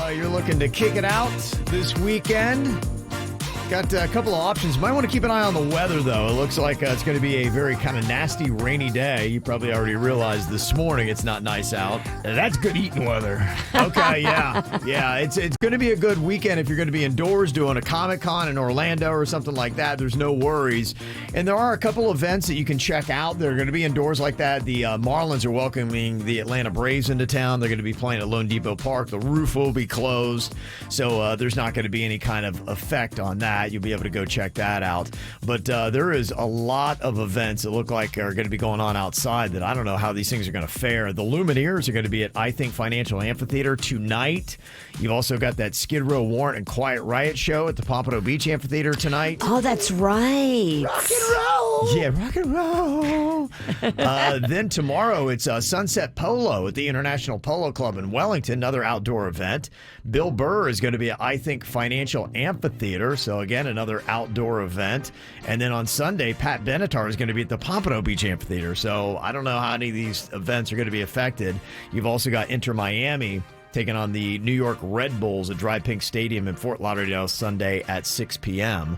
you're looking to kick it out this weekend, got a couple of options. Might want to keep an eye on the weather, though. It looks like it's going to be a very kind of nasty, rainy day. You probably already realized this morning it's not nice out. That's good eating weather. Okay, yeah. Yeah, it's going to be a good weekend if you're going to be indoors doing a Comic-Con in Orlando or something like that. There's no worries. And there are a couple events that you can check out. They're going to be indoors like that. The Marlins are welcoming the Atlanta Braves into town. They're going to be playing at Lone Depot Park. The roof will be closed, so there's not going to be any kind of effect on that. You'll be able to go check that out. But there is a lot of events that look like are going to be going on outside that I don't know how these things are going to fare. The Lumineers are going to be at I Think Financial Amphitheater tonight. You've also got that Skid Row Warrant and Quiet Riot show at the Pompano Beach Amphitheater tonight. Oh, that's right. Rock and roll. Yeah, rock and roll. Then tomorrow it's Sunset Polo at the International Polo Club in Wellington, another outdoor event. Bill Burr is going to be at I Think Financial Amphitheater, so again, another outdoor event. And then on Sunday, Pat Benatar is going to be at the Pompano Beach Amphitheater, so I don't know how any of these events are going to be affected. You've also got Inter Miami taking on the New York Red Bulls at Dry Pink Stadium in Fort Lauderdale Sunday at 6 p.m.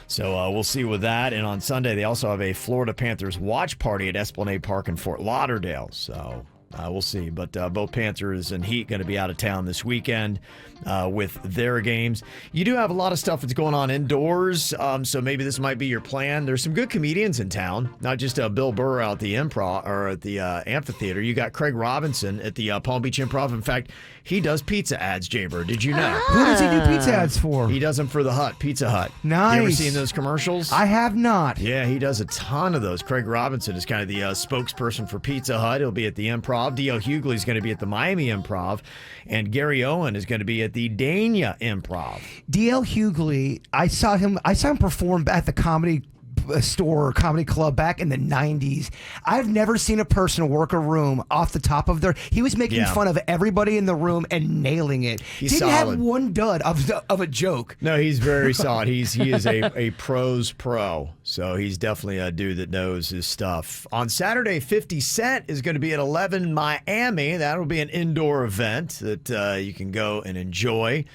So we'll see with that. And on Sunday, they also have a Florida Panthers watch party at Esplanade Park in Fort Lauderdale. So we'll see. But both Panthers and Heat going to be out of town this weekend with their games. You do have a lot of stuff that's going on indoors, so maybe this might be your plan. There's some good comedians in town, not just Bill Burr out at the Improv or at the amphitheater. You got Craig Robinson at the Palm Beach Improv. In fact, he does pizza ads, Jbird. Did you know? Who does he do pizza ads for? He does them for the Hut, Pizza Hut. Nice. You ever seen those commercials? I have not. Yeah, he does a ton of those. Craig Robinson is kind of the spokesperson for Pizza Hut. He'll be at the Improv. D.L. Hughley is going to be at the Miami Improv. And Gary Owen is going to be at the Dania Improv. D.L. Hughley, I saw him perform at the Comedy Store or Comedy Club back in the 90s. I've never seen a person work a room off the top of their... He was making fun of everybody in the room and nailing it. He's Didn't solid. have one dud of a joke. No, he's very solid. He is a pro's pro. So he's definitely a dude that knows his stuff. On Saturday, 50 Cent is going to be at 11 Miami. That'll be an indoor event that you can go and enjoy.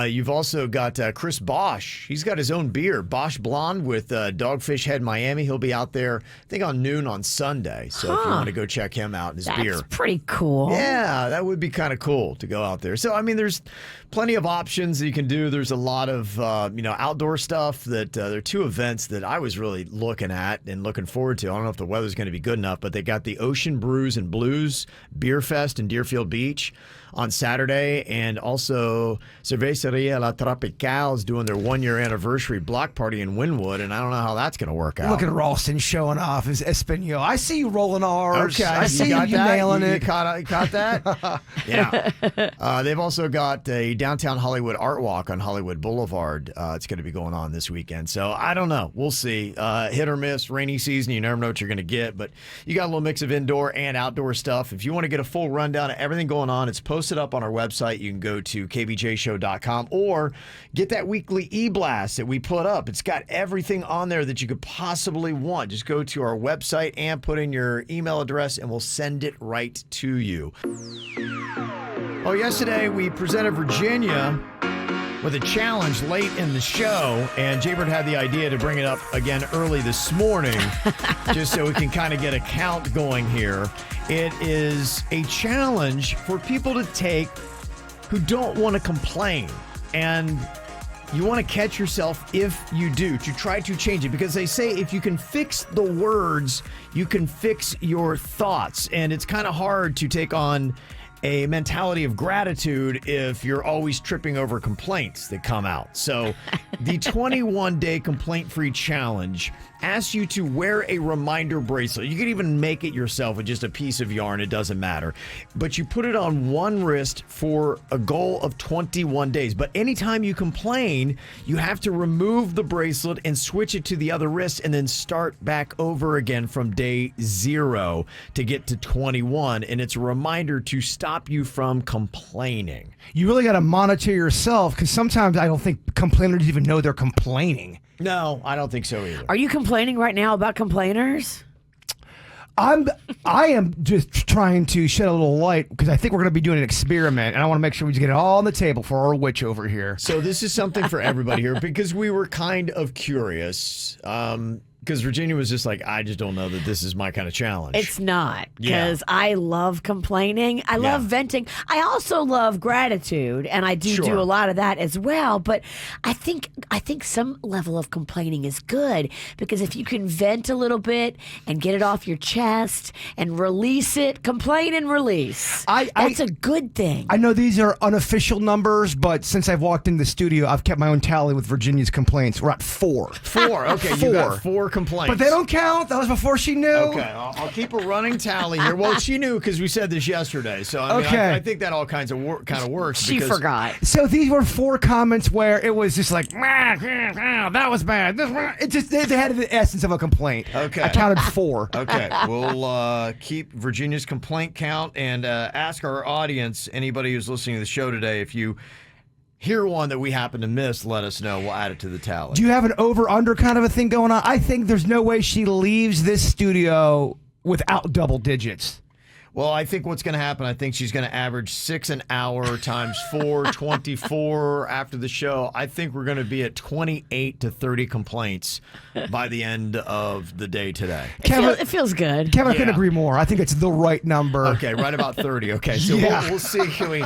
You've also got Chris Bosch. He's got his own beer, Bosch Blonde with Dogfish Head Miami. He'll be out there, I think, on noon on Sunday. So if you want to go check him out and his beer. That's pretty cool. Yeah, that would be kind of cool to go out there. So, I mean, there's plenty of options that you can do. There's a lot of, outdoor stuff that there are two events that I was really looking at and looking forward to. I don't know if the weather's going to be good enough, but they got the Ocean Brews and Blues Beer Fest in Deerfield Beach on Saturday, and also Cerveceria La Tropical is doing their 1-year anniversary block party in Wynwood, and I don't know how that's going to work out. Look at Ralston showing off his Espanol. I see you rolling R's. Okay, I see you that? nailing it. You caught that? Yeah. They've also got a downtown Hollywood art walk on Hollywood Boulevard. It's going to be going on this weekend. So I don't know. We'll see. Hit or miss. Rainy season. You never know what you're going to get. But you got a little mix of indoor and outdoor stuff. If you want to get a full rundown of everything going on, it's posted up on our website. You can go to kvjshow.com or get that weekly e-blast that we put up. It's got everything on there that you could possibly want. Just go to our website and put in your email address and we'll send it right to you. Well, yesterday we presented Virginia with a challenge late in the show, and Jbird had the idea to bring it up again early this morning just so we can kind of get a count going here. It is a challenge for people to take who don't want to complain, and you want to catch yourself if you do, to try to change it, because they say if you can fix the words, you can fix your thoughts, and it's kind of hard to take on a mentality of gratitude if you're always tripping over complaints that come out. So the 21-day complaint-free challenge asks you to wear a reminder bracelet. You can even make it yourself with just a piece of yarn. It doesn't matter. But you put it on one wrist for a goal of 21 days. But anytime you complain, you have to remove the bracelet and switch it to the other wrist and then start back over again from day 0 to get to 21. And it's a reminder to stop you from complaining. You really got to monitor yourself, because sometimes I don't think complainers even know they're complaining. No, I don't think so either. Are you complaining right now about complainers? I am just trying to shed a little light because I think we're going to be doing an experiment, and I want to make sure we just get it all on the table for our witch over here. So this is something for everybody here because we were kind of curious. Because Virginia was just like, I just don't know that this is my kind of challenge. It's not, because I love complaining. I love venting. I also love gratitude, and I do a lot of that as well. But I think some level of complaining is good, because if you can vent a little bit and get it off your chest and release it, complain and release. That's a good thing. I know these are unofficial numbers, but since I've walked in the studio, I've kept my own tally with Virginia's complaints. We're at 4. 4. Okay, you got 4 complaints. But they don't count. That was before she knew. Okay, I'll keep a running tally here. Well, she knew because we said this yesterday. So I mean, I think that all kind of works. She forgot. So these were 4 comments where it was just like, that was bad. It just they had the essence of a complaint. Okay, I counted 4. Okay, we'll keep Virginia's complaint count and ask our audience, anybody who's listening to the show today, if you hear one that we happen to miss, let us know. We'll add it to the tally. Do you have an over-under kind of a thing going on? I think there's no way she leaves this studio without double digits. Well, I think what's going to happen, I think she's going to average 6 an hour times 4, 24 after the show. I think we're going to be at 28 to 30 complaints by the end of the day today. It feels good. Kevin, I couldn't agree more. I think it's the right number. Okay, right about 30. Okay, so we'll see. Can we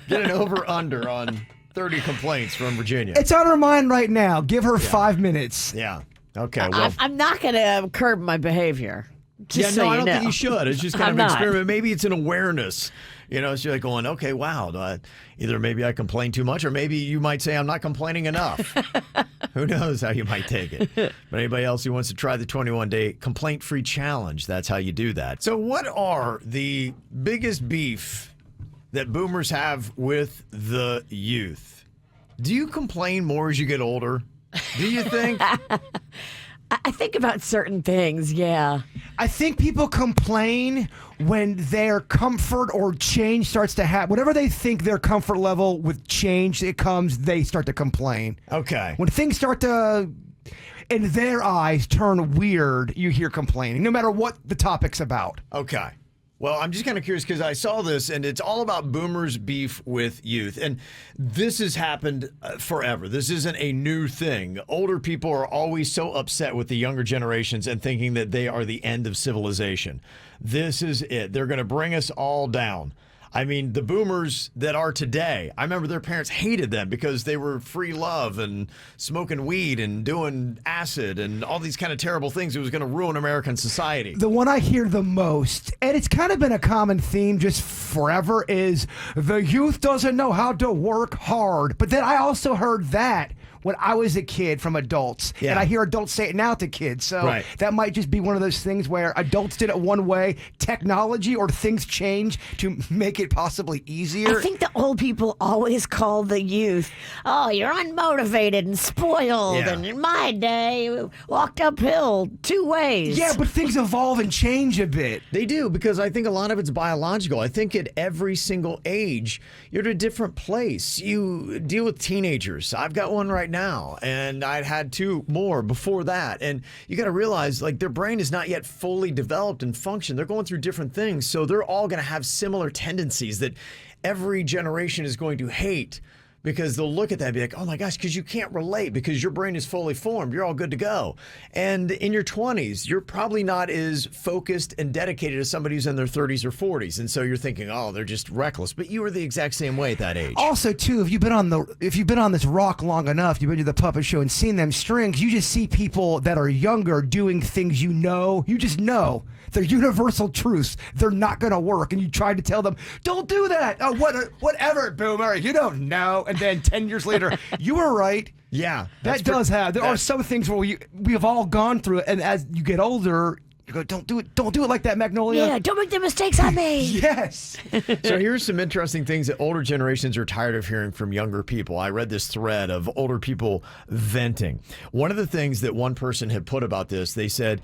get an over-under on 30 complaints from Virginia? It's on her mind right now. Give her 5 minutes. Yeah. Okay. Well, I'm not going to curb my behavior. Just I don't think you should. It's just kind of an experiment. Maybe it's an awareness. So you're like going, okay, wow. Either maybe I complain too much, or maybe you might say I'm not complaining enough. Who knows how you might take it. But anybody else who wants to try the 21-day complaint-free challenge, that's how you do that. So what are the biggest beef that boomers have with the youth? Do you complain more as you get older? Do you think? I think about certain things, yeah. I think people complain when their comfort or change starts to happen. Whatever they think their comfort level with change it comes, they start to complain. Okay. When things start to, in their eyes, turn weird, you hear complaining, no matter what the topic's about. Okay. Well, I'm just kind of curious because I saw this, and it's all about boomers' beef with youth. And this has happened forever. This isn't a new thing. Older people are always so upset with the younger generations and thinking that they are the end of civilization. This is it. They're going to bring us all down. I mean, the boomers that are today, I remember their parents hated them because they were free love and smoking weed and doing acid and all these kind of terrible things. It was going to ruin American society. The one I hear the most, and it's kind of been a common theme just forever, is the youth doesn't know how to work hard. But then I also heard that when I was a kid from adults. Yeah. And I hear adults say it now to kids. So that might just be one of those things where adults did it one way, technology or things change to make it possibly easier. I think the old people always call the youth, oh, you're unmotivated and spoiled. Yeah. And in my day, we walked uphill 2 ways. Yeah, but things evolve and change a bit. They do, because I think a lot of it's biological. I think at every single age, you're at a different place. You deal with teenagers. I've got one right now, and I'd had 2 more before that. And you got to realize, like, their brain is not yet fully developed and function. They're going through different things, so they're all going to have similar tendencies that every generation is going to hate, because they'll look at that and be like, oh my gosh, because you can't relate because your brain is fully formed. You're all good to go. And in your 20s, you're probably not as focused and dedicated as somebody who's in their 30s or 40s. And so you're thinking, oh, they're just reckless. But you were the exact same way at that age. Also, too, if you've been on this rock long enough, you've been to the puppet show and seen them strings, you just see people that are younger doing things you just know. They're universal truths. They're not going to work. And you try to tell them, don't do that. Oh, whatever, boomer. You don't know. And then 10 years later, you were right. Yeah. That does have. There are some things where we have all gone through it. And as you get older, you go, don't do it like that, Magnolia. Yeah, don't make the mistakes I made. Yes. So here's some interesting things that older generations are tired of hearing from younger people. I read this thread of older people venting. One of the things that one person had put about this, they said,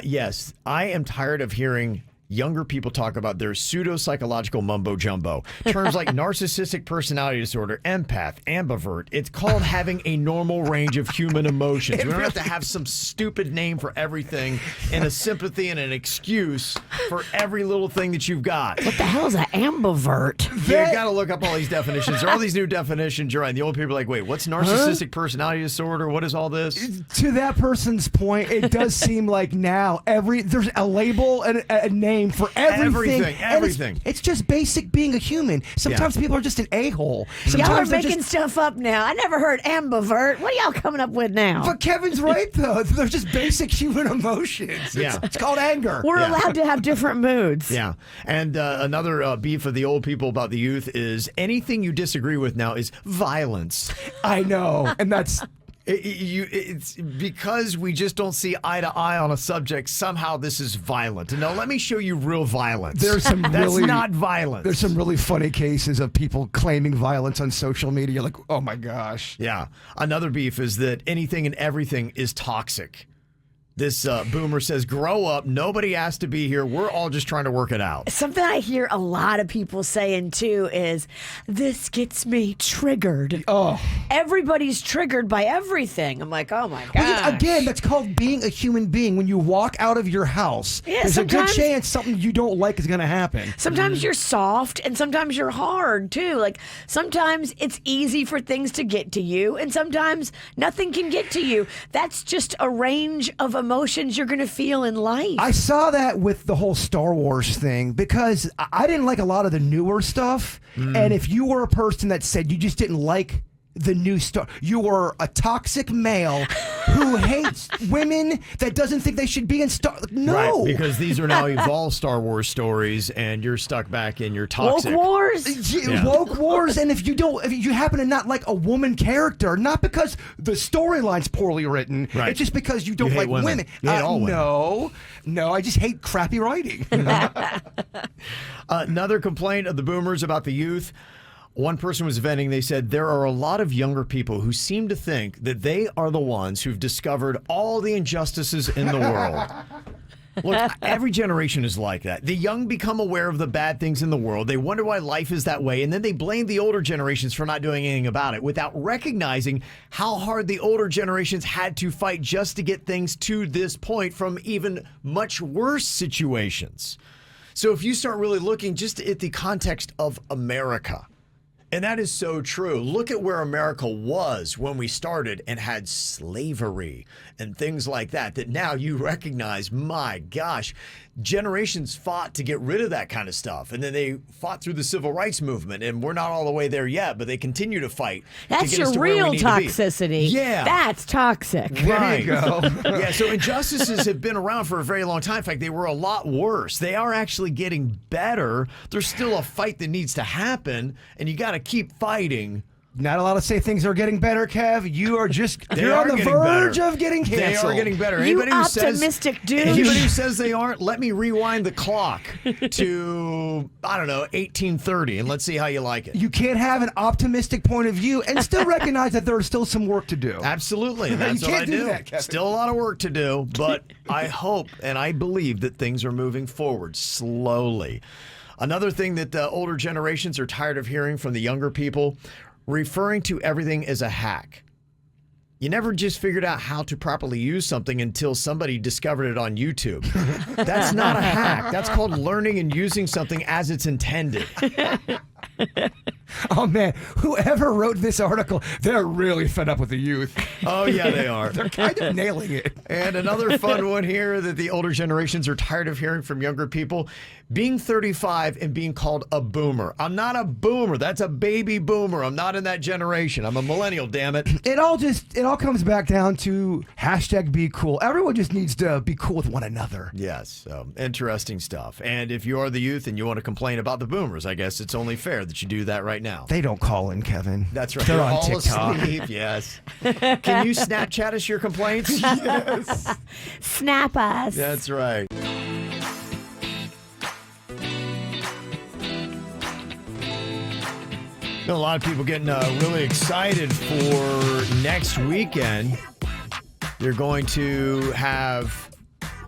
yes, I am tired of hearing younger people talk about their pseudo-psychological mumbo-jumbo. Terms like narcissistic personality disorder, empath, ambivert. It's called having a normal range of human emotions. We don't have to have some stupid name for everything and a sympathy and an excuse for every little thing that you've got. What the hell is an ambivert? You got to look up all these definitions. There are all these new definitions. You're right. The old people are like, wait, what's narcissistic personality disorder? What is all this? To that person's point, it does seem like now there's a label and a name for everything. Everything. It's just basic being a human. Sometimes people are just an a-hole. Y'all are Sometimes making stuff up now. I never heard ambivert. What are y'all coming up with now? But Kevin's right, though. They're just basic human emotions. Yeah. It's called anger. We're allowed to have different moods. Yeah. And another beef of the old people about the youth is anything you disagree with now is violence. I know. And that's... It's because we just don't see eye to eye on a subject. Somehow this is violent. No, let me show you real violence. That's not violence. There's some really funny cases of people claiming violence on social media. Like, oh my gosh. Yeah. Another beef is that anything and everything is toxic. This boomer says, grow up. Nobody asked to be here. We're all just trying to work it out. Something I hear a lot of people saying, too, is this gets me triggered. Oh. Everybody's triggered by everything. I'm like, oh, my God. Well, again, that's called being a human being. When you walk out of your house, there's a good chance something you don't like is going to happen. Sometimes you're soft, and sometimes you're hard, too. Like, sometimes it's easy for things to get to you, and sometimes nothing can get to you. That's just a range of emotions you're going to feel in life. I saw that with the whole Star Wars thing because I didn't like a lot of the newer stuff. And if you were a person that said you just didn't like the new Star, you were a toxic male who hates women that doesn't think they should be in Star. No, right, because these are now evolved Star Wars stories, and you're stuck back in your toxic woke wars. Yeah. Woke wars, and if you happen to not like a woman character, not because the storyline's poorly written, right. It's just because you don't like women. You hate all women. No, I just hate crappy writing. Another complaint of the boomers about the youth. One person was venting. They said there are a lot of younger people who seem to think that they are the ones who've discovered all the injustices in the world. Look, every generation is like that. The young become aware of the bad things in the world. They wonder why life is that way, and then they blame the older generations for not doing anything about it without recognizing how hard the older generations had to fight just to get things to this point from even much worse situations. So if you start really looking just at the context of America, and that is so true. Look at where America was when we started and had slavery and things like that, that now you recognize, my gosh, generations fought to get rid of that kind of stuff. And then they fought through the civil rights movement, and we're not all the way there yet, but they continue to fight. That's your real toxicity. Yeah. That's toxic. Right. There you go. Yeah, so injustices have been around for a very long time. In fact, they were a lot worse. They are actually getting better. There's still a fight that needs to happen, and you got to keep fighting. Not allowed to say things are getting better, Kev. You're on the verge of getting canceled. They are getting better. You optimistic dude. Anybody who says they aren't, let me rewind the clock to, I don't know, 1830, and let's see how you like it. You can't have an optimistic point of view and still recognize that there's still some work to do. Absolutely. That's you what can't I do that, Kevin. Still a lot of work to do, but I hope and I believe that things are moving forward slowly. Another thing that the older generations are tired of hearing from the younger people, referring to everything as a hack. You never just figured out how to properly use something until somebody discovered it on YouTube. That's not a hack. That's called learning and using something as it's intended. Oh, man. Whoever wrote this article, they're really fed up with the youth. Oh, yeah, they are. They're kind of nailing it. And another fun one here that the older generations are tired of hearing from younger people, being 35 and being called a boomer. I'm not a boomer. That's a baby boomer. I'm not in that generation. I'm a millennial, damn it. It all comes back down to hashtag be cool. Everyone just needs to be cool with one another. Yes, so interesting stuff. And if you are the youth and you want to complain about the boomers, I guess it's only fair that you do that right now. They don't call in, Kevin. That's right. They're You're on all TikTok. asleep. Yes. Can you Snapchat us your complaints? Yes. Snap us. That's right. A lot of people getting really excited for next weekend. You're going to have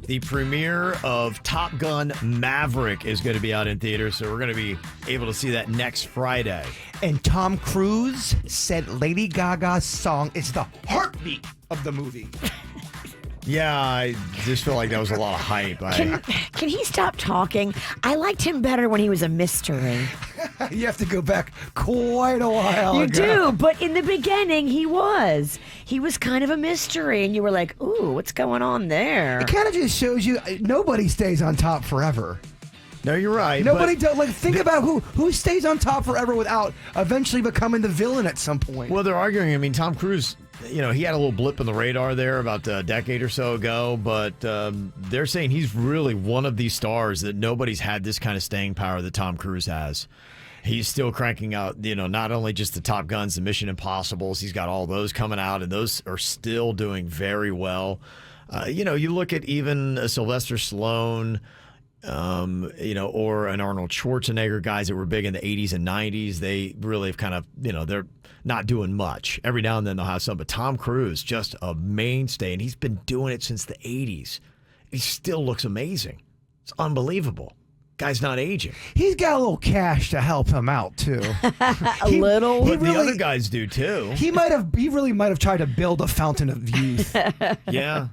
The premiere of Top Gun Maverick is going to be out in theaters, so we're going to be able to see that next Friday. And Tom Cruise said Lady Gaga's song is the heartbeat of the movie. Yeah, I just feel like that was a lot of hype. Can he stop talking? I liked him better when he was a mystery. You have to go back quite a while You ago. do, but in the beginning, he was kind of a mystery, and you were like, ooh, what's going on there? It kind of just shows you nobody stays on top forever. No, you're right. Nobody does. Like, think about who stays on top forever without eventually becoming the villain at some point. Well, they're arguing. I mean, Tom Cruise, he had a little blip in the radar there about a decade or so ago, but they're saying he's really one of these stars that nobody's had this kind of staying power that Tom Cruise has. He's still cranking out, not only just the Top Guns, the Mission Impossibles. He's got all those coming out, and those are still doing very well. You look at even Sylvester Stallone, or an Arnold Schwarzenegger, guys that were big in the 80s and 90s. They really have kind of, they're not doing much. Every now and then they'll have some, but Tom Cruise, just a mainstay, and he's been doing it since the 80s. He still looks amazing. It's unbelievable. Guy's not aging. He's got a little cash to help him out too. Little. But the other guys do too. He really might have tried to build a fountain of youth. Yeah.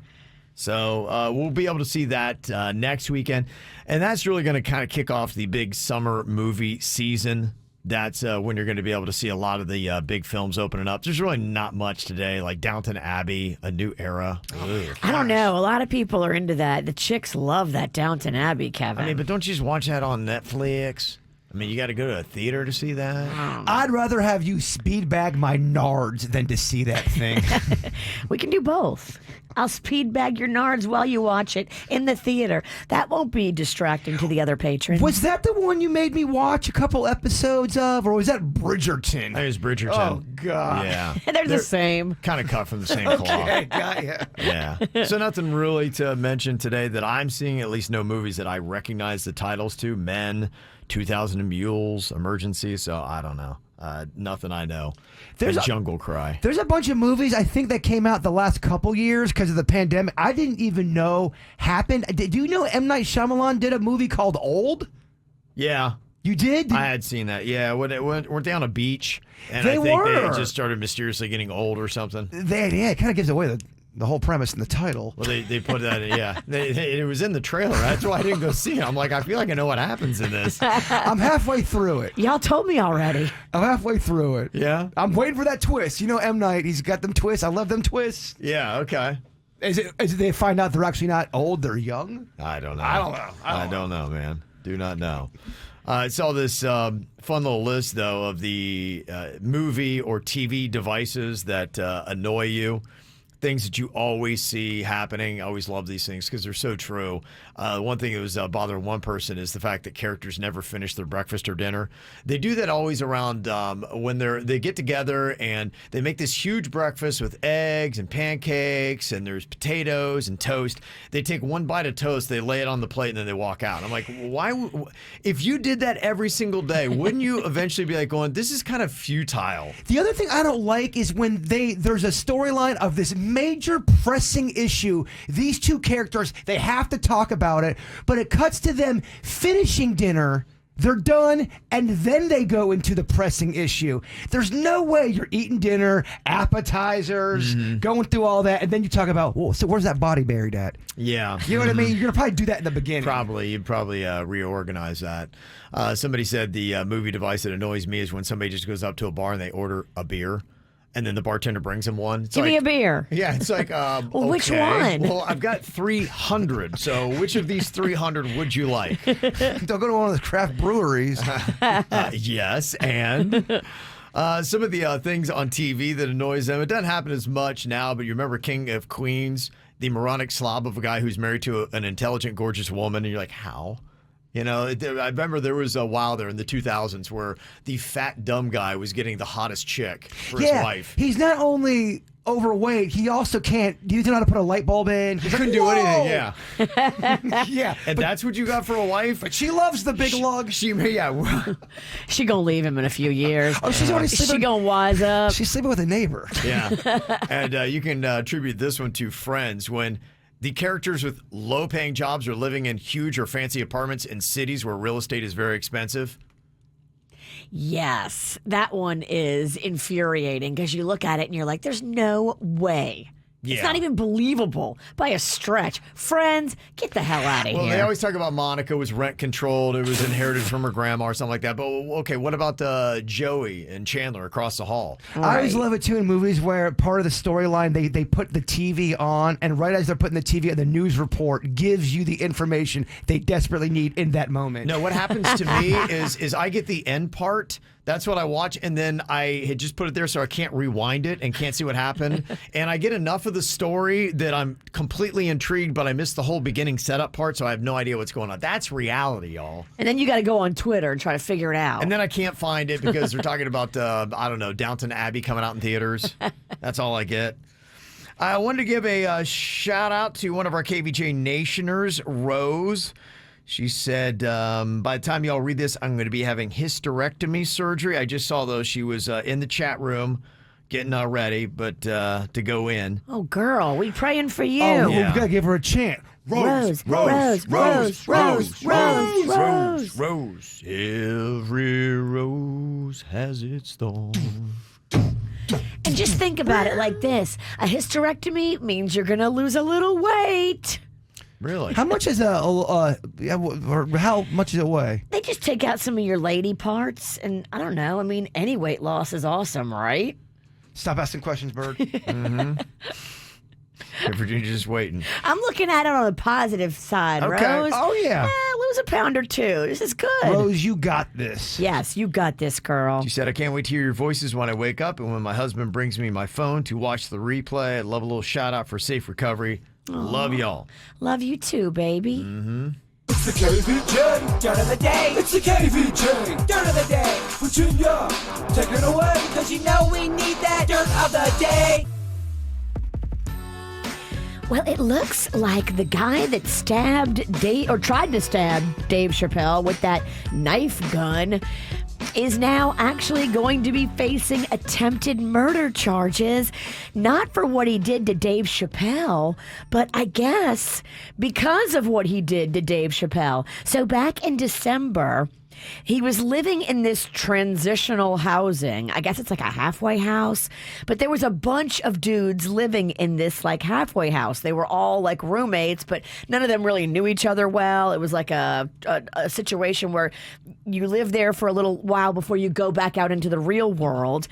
So we'll be able to see that next weekend. And that's really going to kind of kick off the big summer movie season. That's when you're going to be able to see a lot of the big films opening up. There's really not much today, like Downton Abbey, A New Era. I don't know. A lot of people are into that. The chicks love that Downton Abbey, Kevin. I mean, but don't you just watch that on Netflix? I mean, you got to go to a theater to see that? I'd rather have you speed bag my nards than to see that thing. We can do both. I'll speed bag your nards while you watch it in the theater. That won't be distracting to the other patrons. Was that the one you made me watch a couple episodes of, or was that Bridgerton? It was Bridgerton. Oh, God. Yeah. They're the same. Kind of cut from the same cloth. Okay, got ya. Yeah. So nothing really to mention today that I'm seeing, at least no movies that I recognize the titles to. Men, 2,000 Mules, Emergency. So I don't know. Nothing I know. There's a Jungle Cry. There's a bunch of movies I think that came out the last couple years because of the pandemic. I didn't even know happened. Do you know M. Night Shyamalan did a movie called Old? Yeah. You did? I had seen that. Yeah, weren't they on a beach? And They I think were. they just started mysteriously getting old or something. It kind of gives away the whole premise in the title. Well, they put that in, yeah. It was in the trailer. That's why I didn't go see it. I'm like, I feel like I know what happens in this. I'm halfway through it. Y'all told me already. I'm halfway through it. Yeah? I'm waiting for that twist. You know M. Night, he's got them twists. I love them twists. Yeah, okay. Is it they find out they're actually not old, they're young? I don't know. I don't know, man. Do not know. I saw this fun little list, though, of the movie or TV devices that annoy you. Things that you always see happening. I always love these things because they're so true. One thing that was bothering one person is the fact that characters never finish their breakfast or dinner. They do that always around when they get together and they make this huge breakfast with eggs and pancakes and there's potatoes and toast. They take one bite of toast, they lay it on the plate, and then they walk out. I'm like, why? If you did that every single day, wouldn't you eventually be like going, this is kind of futile? The other thing I don't like is when there's a storyline of this major pressing issue. These two characters, they have to talk about it, but it cuts to them finishing dinner. They're done, and then they go into the pressing issue. There's no way you're eating dinner, appetizers, going through all that, and then you talk about, whoa, so where's that body buried at? Yeah. You know what I mean? You're going to probably do that in the beginning. You'd probably reorganize that. Somebody said the movie device that annoys me is when somebody just goes up to a bar and they order a beer. And then the bartender brings him one. Give me a beer. Yeah, it's like, well, which one? Well, I've got 300. So which of these 300 would you like? Don't go to one of the craft breweries. Yes, and some of the things on TV that annoys them. It doesn't happen as much now, but you remember King of Queens, the moronic slob of a guy who's married to an intelligent, gorgeous woman, and you're like, how? You know, I remember there was a while there in the 2000s where the fat, dumb guy was getting the hottest chick for his wife. He's not only overweight, he also can't. Do you know how to put a light bulb in? He couldn't do anything, yeah. Yeah. And that's what you got for a wife? But she loves the big lug. She gonna leave him in a few years. Oh, she's already sleeping. She gonna wise up. She's sleeping with a neighbor. Yeah. And you can attribute this one to Friends when The characters with low-paying jobs are living in huge or fancy apartments in cities where real estate is very expensive. Yes, that one is infuriating because you look at it and you're like, there's no way. Yeah. It's not even believable by a stretch. Friends, get the hell out of Well, here. they always talk about Monica was rent controlled. It was inherited from her grandma or something like that. But okay, what about Joey and Chandler across the hall? Right. I always love it too in movies where part of the storyline they put the TV on, and right as they're putting the TV on, the news report gives you the information they desperately need in that moment. No, what happens to me is I get the end part. That's what I watch, and then I had just put it there so I can't rewind it and can't see what happened. And I get enough of the story that I'm completely intrigued, but I missed the whole beginning setup part, so I have no idea what's going on. That's reality, y'all. And then you got to go on Twitter and try to figure it out. And then I can't find it because they're talking about, I don't know, Downton Abbey coming out in theaters. That's all I get. I wanted to give a shout out to one of our KVJ Nationers, Rose. She said, by the time y'all read this, I'm going to be having hysterectomy surgery. I just saw, though, she was in the chat room getting ready, but to go in. Oh, girl, we praying for you. Oh, yeah. We got to give her a chant. Rose, Rose, Rose, Rose, Rose, Rose, Rose, Rose. Every rose has its thorn. And just think about it like this. A hysterectomy means you're going to lose a little weight. Really? How much is how much does it weigh? They just take out some of your lady parts, and I don't know. I mean, any weight loss is awesome, right? Stop asking questions, Bird. Mm-hmm. Virginia's just waiting. I'm looking at it on the positive side, Okay. Rose. Oh, yeah. Lose a pound or two. This is good. Rose, you got this. Yes, you got this, girl. She said, I can't wait to hear your voices when I wake up and when my husband brings me my phone to watch the replay. I'd love a little shout out for safe recovery. Aww. Love y'all. Love you too, baby. Mm-hmm. It's the KVJ Dirt of the Day. It's the KVJ Dirt of the Day. Virginia, take it away, because you know we need that Dirt of the Day. Well, it looks like the guy that tried to stab Dave Chappelle with that knife gun is now actually going to be facing attempted murder charges, not for what he did to Dave Chappelle, but I guess because of what he did to Dave Chappelle. So back in December, he was living in this transitional housing. I guess it's like a halfway house, but there was a bunch of dudes living in this like halfway house. They were all like roommates, but none of them really knew each other well. It was like a situation where you live there for a little while before you go back out into the real world.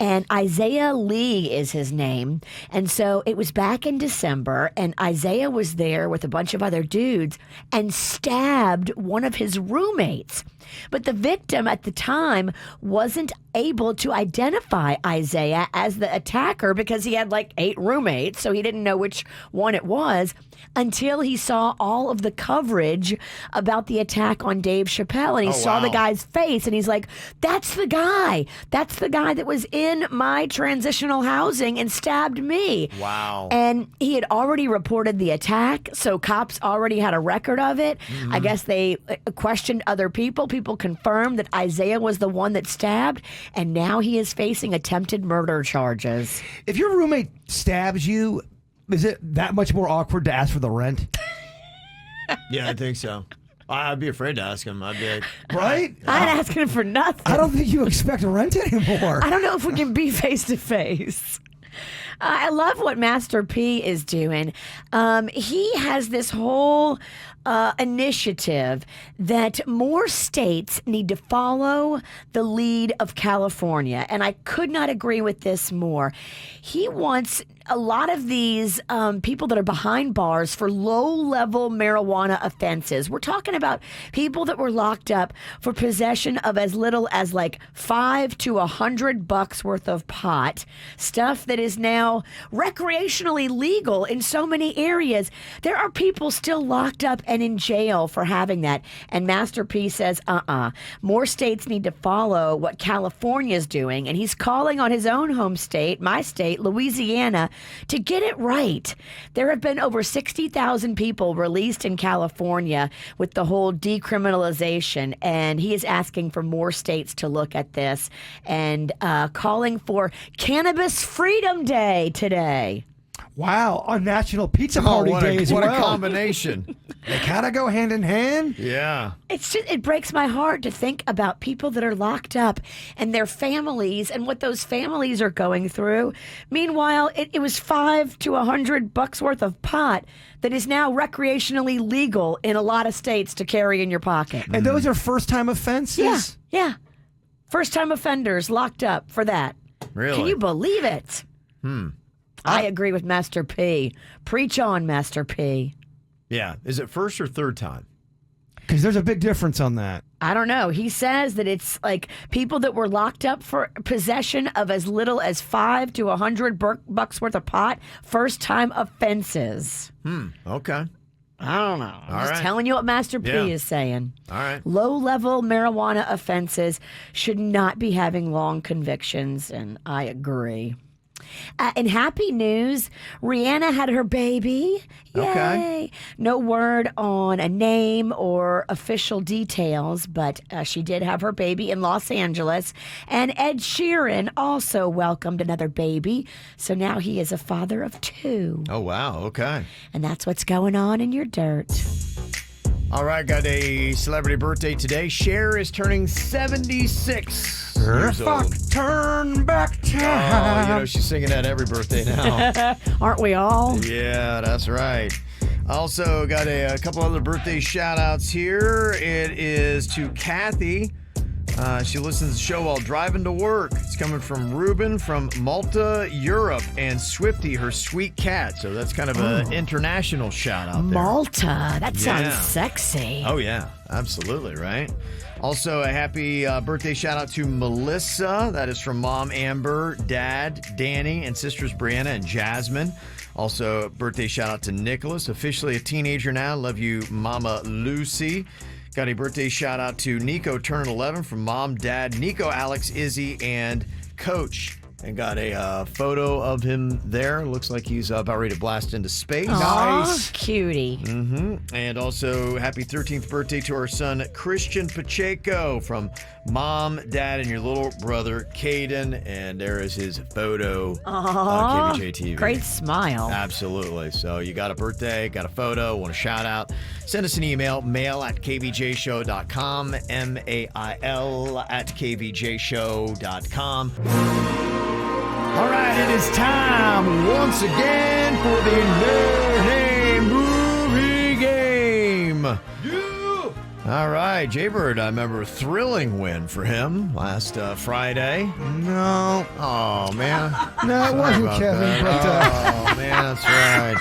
And Isaiah Lee is his name. And so it was back in December, and Isaiah was there with a bunch of other dudes and stabbed one of his roommates. But the victim at the time wasn't able to identify Isaiah as the attacker because he had like 8 roommates, so he didn't know which one it was until he saw all of the coverage about the attack on Dave Chappelle, and he saw the guy's face, and he's like, that's the guy. That's the guy that was in my transitional housing and stabbed me. Wow. And he had already reported the attack, so cops already had a record of it. Mm-hmm. I guess they questioned other people. People confirmed that Isaiah was the one that stabbed, and now he is facing attempted murder charges. If your roommate stabs you, is it that much more awkward to ask for the rent? Yeah, I think so. I'd be afraid to ask him. I'd be like, right? I ain't asking for nothing. I don't think you expect rent anymore. I don't know if we can be face to face. I love what Master P is doing. He has this whole initiative that more states need to follow the lead of California. And I could not agree with this more. He wants a lot of these people that are behind bars for low-level marijuana offenses. We're talking about people that were locked up for possession of as little as like $5 to $100 worth of pot, stuff that is now recreationally legal in so many areas. There are people still locked up and in jail for having that. And Master P says, more states need to follow what California is doing. And he's calling on his own home state, my state, Louisiana, to get it right. There have been over 60,000 people released in California with the whole decriminalization, and he is asking for more states to look at this and calling for Cannabis Freedom Day today. Wow, on National Pizza Party Day as well. What a combination. They kind of go hand in hand. Yeah. It breaks my heart to think about people that are locked up and their families and what those families are going through. Meanwhile, it was $5 to $100 worth of pot that is now recreationally legal in a lot of states to carry in your pocket. And those are first-time offenses? Yeah. First-time offenders locked up for that. Really? Can you believe it? I agree with Master P. Preach on, Master P. Yeah. Is it first or third time? Because there's a big difference on that. I don't know. He says that it's like people that were locked up for possession of as little as $5 to $100 worth of pot, first-time offenses. Okay. I don't know. I'm just right. telling you what Master P Yeah. is saying. All right. Low-level marijuana offenses should not be having long convictions, and I agree. In happy news, Rihanna had her baby. Yay. Okay. No word on a name or official details, but she did have her baby in Los Angeles. And Ed Sheeran also welcomed another baby. So now he is a father of 2. Oh, wow. Okay. And that's what's going on in your dirt. All right. Got a celebrity birthday today. Cher is turning 76 years Fuck, old. turn back time. Oh, she's singing that every birthday now. Aren't we all? Yeah, that's right. Also got a couple other birthday shout-outs here. It is to Kathy. She listens to the show while driving to work. It's coming from Ruben from Malta, Europe, and Swifty, her sweet cat. So that's kind of an international shout-out there. Malta. That sounds Yeah. sexy. Oh, yeah. Absolutely, right? Also, a happy birthday shout-out to Melissa. That is from Mom Amber, Dad Danny, and sisters Brianna and Jasmine. Also, birthday shout-out to Nicholas, officially a teenager now. Love you, Mama Lucy. Got a birthday shout-out to Nico, turning 11, from Mom, Dad, Nico, Alex, Izzy, and Coach. And got a photo of him there. Looks like he's about ready to blast into space. Aw, Nice. cutie. And also, happy 13th birthday to our son, Christian Pacheco, from Mom, Dad, and your little brother, Caden. And there is his photo on KVJ TV. Great smile. Absolutely. So you got a birthday, got a photo, want a shout out, send us an email, mail@kvjshow.com, mail@kvjshow.com. All right, it is time once again for the Nerd Movie Game. All right, Jbird, I remember a thrilling win for him last Friday. No. Oh, man. No, it wasn't About Kevin, that. but Oh, man, that's right.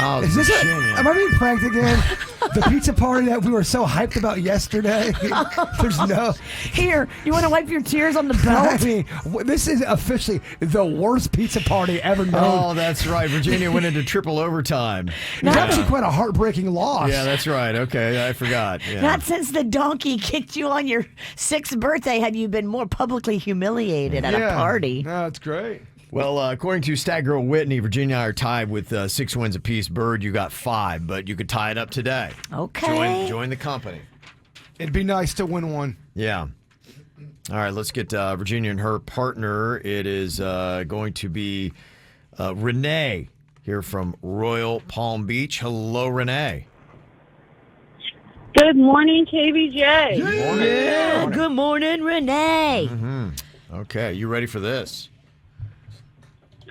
Oh, is this Virginia. am I being pranked again? The pizza party that we were so hyped about yesterday. There's no. Here, you want to wipe your tears on the I belt? mean, this is officially the worst pizza party ever known. Oh, that's right. Virginia went into triple overtime. It's actually quite a heartbreaking loss. Yeah, that's right. Okay, I forgot. Yeah. Not since the donkey kicked you on your 6th birthday have you been more publicly humiliated at a party. No, it's great. Well, according to Stat Girl Whitney, Virginia and I are tied with 6 wins apiece. Bird, you got 5, but you could tie it up today. Okay. Join the company. It'd be nice to win one. Yeah. All right, let's get Virginia and her partner. It is going to be Renee here from Royal Palm Beach. Hello, Renee. Good morning, KVJ. Yeah. Good morning, Renee. Okay, you ready for this?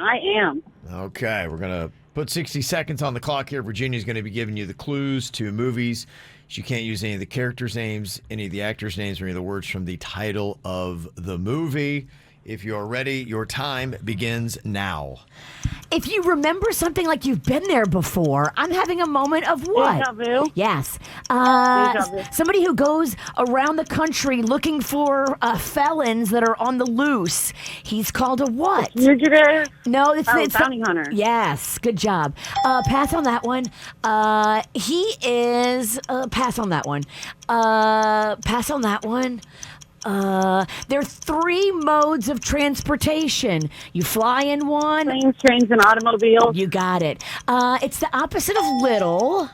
I am. Okay, we're going to put 60 seconds on the clock here. Virginia's going to be giving you the clues to movies. You can't use any of the characters' names, any of the actors' names, or any of the words from the title of the movie. If you're ready, your time begins now. If you remember something like you've been there before, I'm having a moment of what? Deja vu. Yes. Deja vu. Somebody who goes around the country looking for felons that are on the loose. He's called a what? Fugitive. No, it's Bounty hunter. Yes, good job. Pass on that one. He is pass on that one. Pass on that one. There are 3 modes of transportation. You fly in one. Planes, trains, and automobiles. You got it. It's the opposite of little.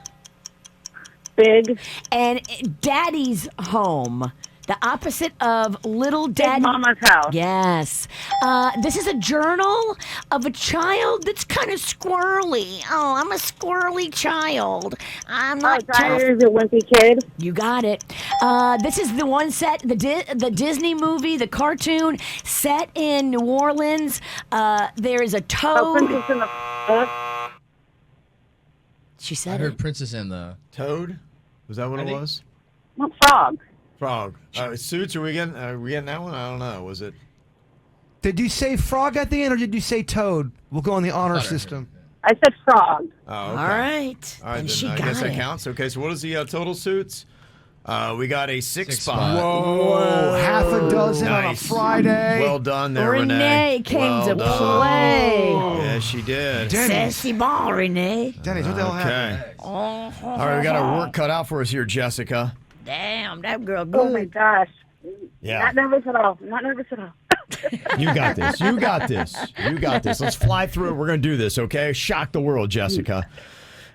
Big. And daddy's home. The opposite of little Big daddy. Mama's house. Yes. This is a journal of a child that's kind of squirrely. Oh, I'm a squirrely child. I'm not tough. Tyler's a wimpy kid. You got it. This is the one set, the Disney movie, the cartoon set in New Orleans. There is a toad. Princess in the... She I said heard it. Princess and the... Toad? Was that what it was? Not frog. Frog. Suits, are we getting that one? I don't know. Was it? Did you say frog at the end, or did you say toad? We'll go on the honor system. I said frog. Oh, okay. All right. All right, and then she I got guess that it. counts. Okay, so what is the total suits? We got a six spot. spot. Whoa, half a dozen on a Nice. Friday. Well done there, Renee. Renee came Well to done. play. Yes, she did. Sassy ball, Renee. Dennys, what the hell happened? Okay. All right, we got our work cut out for us here, Jessica. Damn, that girl good. Oh my gosh. Yeah. Not nervous at all. Not nervous at all. You got this. You got this. You got this. Let's fly through it. We're going to do this, okay? Shock the world, Jessica.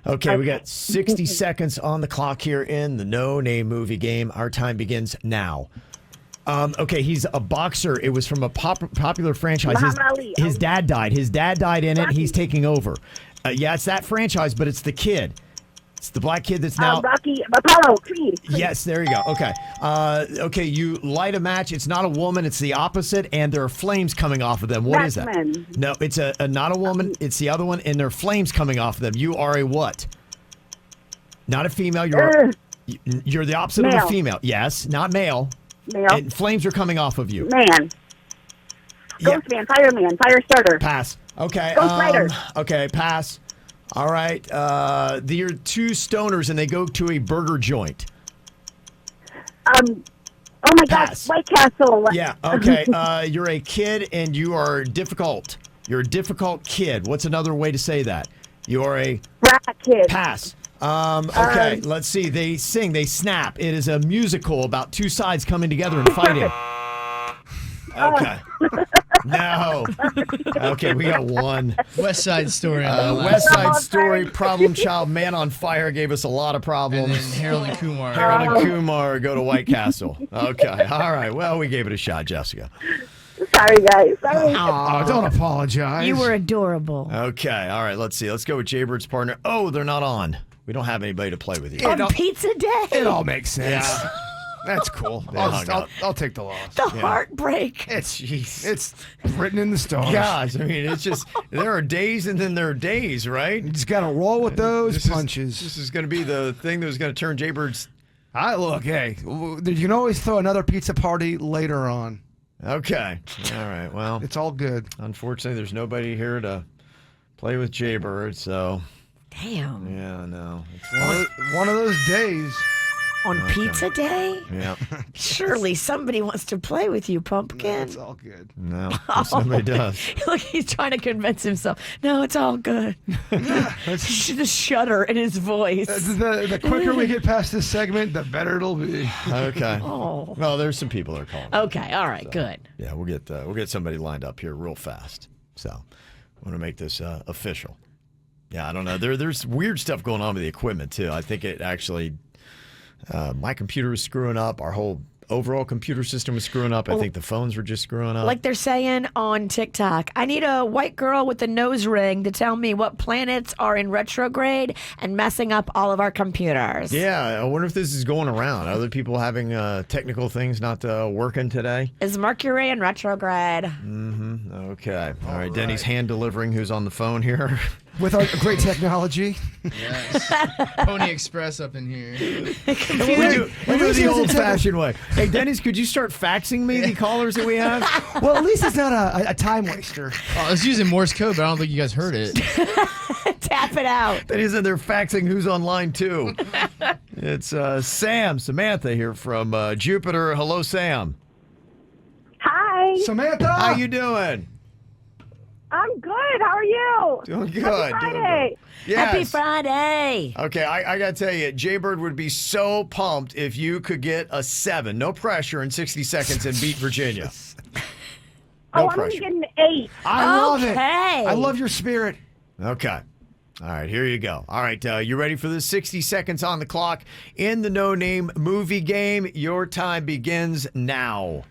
Okay, we got 60 seconds on the clock here in the No Name Movie game. Our time begins now. Okay, he's a boxer. It was from a popular franchise. Muhammad Ali. His dad died. His dad died in it. He's taking over. Yeah, it's that franchise, but it's the kid. It's the black kid that's now... Rocky, Apollo, Creed. Yes, there you go. Okay. Okay, you light a match. It's not a woman. It's the opposite, and there are flames coming off of them. What is that? Batman. No, it's a not a woman. It's the other one, and there are flames coming off of them. You are a what? Not a female. You're the opposite of a Male. female. Yes, not male. Male. And flames are coming off of you. Man. Yeah. Ghostman, fireman, fire starter. Pass. Okay. Ghost Rider. Okay, pass. All right. They're two stoners, and they go to a burger joint. Oh my Pass. gosh, White Castle. Yeah, okay. You're a kid and you are difficult. You're a difficult kid. What's another way to say that? You're a Rat Kid. pass. Okay, let's see. They sing, they snap. It is a musical about two sides coming together and fighting. Okay. No. Okay, we got one. West Side Story. West Side Story, Problem Child, Man on Fire gave us a lot of And problems. then Harold and Kumar. Harold and Kumar go to White Castle. Okay, all right. Well, we gave it a shot, Jessica. Sorry, guys. Sorry. Oh, don't apologize. You were adorable. Okay, all right. Let's see. Let's go with Jbird's partner. Oh, they're not on. We don't have anybody to play with you. On pizza day? It all makes sense. Yeah. That's cool. They hung up. I'll take the loss. The heartbreak. It's written in the stars. Gosh, I mean, it's just there are days and then there are days, right? You just got to roll with those This punches. is going to be the thing that was going to turn Jbird's. Look, hey, you can always throw another pizza party later on. Okay. All right. Well, It's all good. unfortunately, there's nobody here to play with Jbird, so Damn. yeah, no. One of those days. On pizza day? Yeah. Surely somebody wants to play with you, Pumpkin. It's all good. No. Somebody does. Look, he's trying to convince himself. No, it's all good. The shudder in his voice. The quicker we get past this segment, the better it'll be. Okay. Oh. Well, there's some people that are calling. Okay, all right, good. Yeah, we'll get somebody lined up here real fast. So, I want to make this official. Yeah, I don't know. There's weird stuff going on with the equipment too. I think it actually, my computer was screwing up. Our whole overall computer system was screwing up. I think the phones were just screwing up. Like they're saying on TikTok, I need a white girl with a nose ring to tell me what planets are in retrograde and messing up all of our computers. Yeah, I wonder if this is going around. Other people having technical things not working today. Is Mercury in retrograde? Okay. All right. Denny's hand delivering. Who's on the phone here? With our great technology. Yes. Pony Express up in here. we do the old-fashioned way. Hey, Denny's, could you start faxing me the callers that we have? Well, at least it's not a time waster. Oh, I was using Morse code, but I don't think you guys heard it. Tap it out. That isn't they're faxing who's on line two. It's Samantha here from Jupiter. Hello, Sam. Hi. Samantha! How you doing? I'm good. How are you? Doing good. Happy Friday. Yes. Happy Friday. Okay, I got to tell you, Jbird would be so pumped if you could get a 7, no pressure, in 60 seconds and beat Virginia. No I'm going pressure. to get an 8. I love it. Okay. I love your spirit. Okay. All right, here you go. All right, you ready for this? 60 seconds on the clock in the No Name movie game. Your time begins now.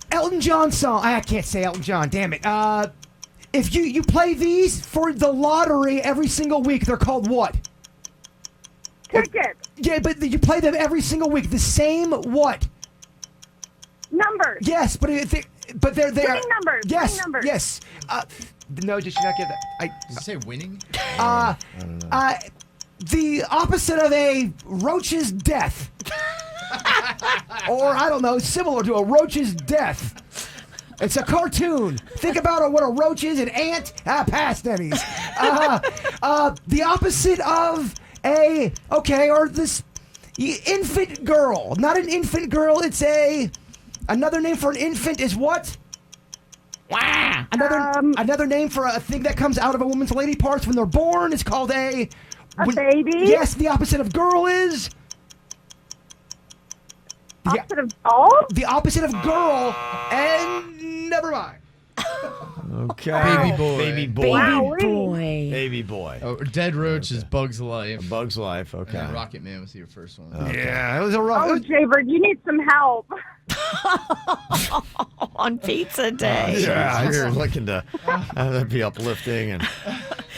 Elton John song. I can't say Elton John. Damn it. If you play these for the lottery every single week, they're called what? Tickets. Yeah, but you play them every single week. The same what? Numbers. Yes, but they're Winning numbers. Yes, Winning numbers. yes. No, did you not get that? Does it say winning? The opposite of a roach's death. Or, I don't know, similar to a roach's death. It's a cartoon. Think about what a roach is, an ant. Pass, Dennys. The opposite of this infant girl. Not an infant girl, it's another name for an infant is what? Wow. Another name for a thing that comes out of a woman's lady parts when they're born is called a baby? Yes, the opposite of girl is? Opposite of all? The opposite of girl, and never mind. Okay. Baby boy. Baby boy. Baby Wowee. boy. Baby boy. Oh, Dead Roach is Bug's Life. A Bug's Life. Okay. And Rocket Man was your first one. Yeah, it was a rough. Oh, Jbird, you need some help. On pizza day. Yeah, you're looking to that'd be uplifting, and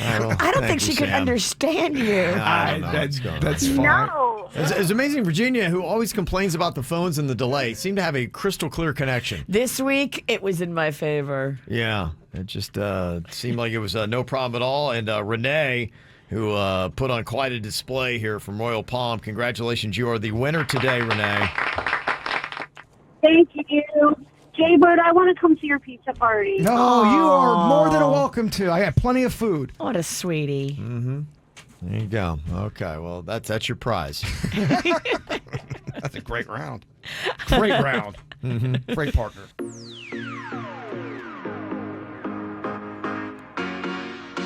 I don't think she could understand you. I don't know what's going on. That's fine. No. It's amazing. Virginia, who always complains about the phones and the delay, seemed to have a crystal clear connection. This week, it was in my favor. Yeah, it just seemed like it was no problem at all. And Renee, who put on quite a display here from Royal Palm, congratulations. You are the winner today, Renee. Thank you. Jbird, I want to come to your pizza party. No, you are more than welcome to. I got plenty of food. What a sweetie. Mm-hmm. There you go. Okay, well, that's your prize. That's a great round. Great round. Mm-hmm. Great partner.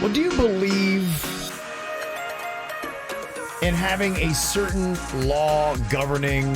Well, do you believe in having a certain law governing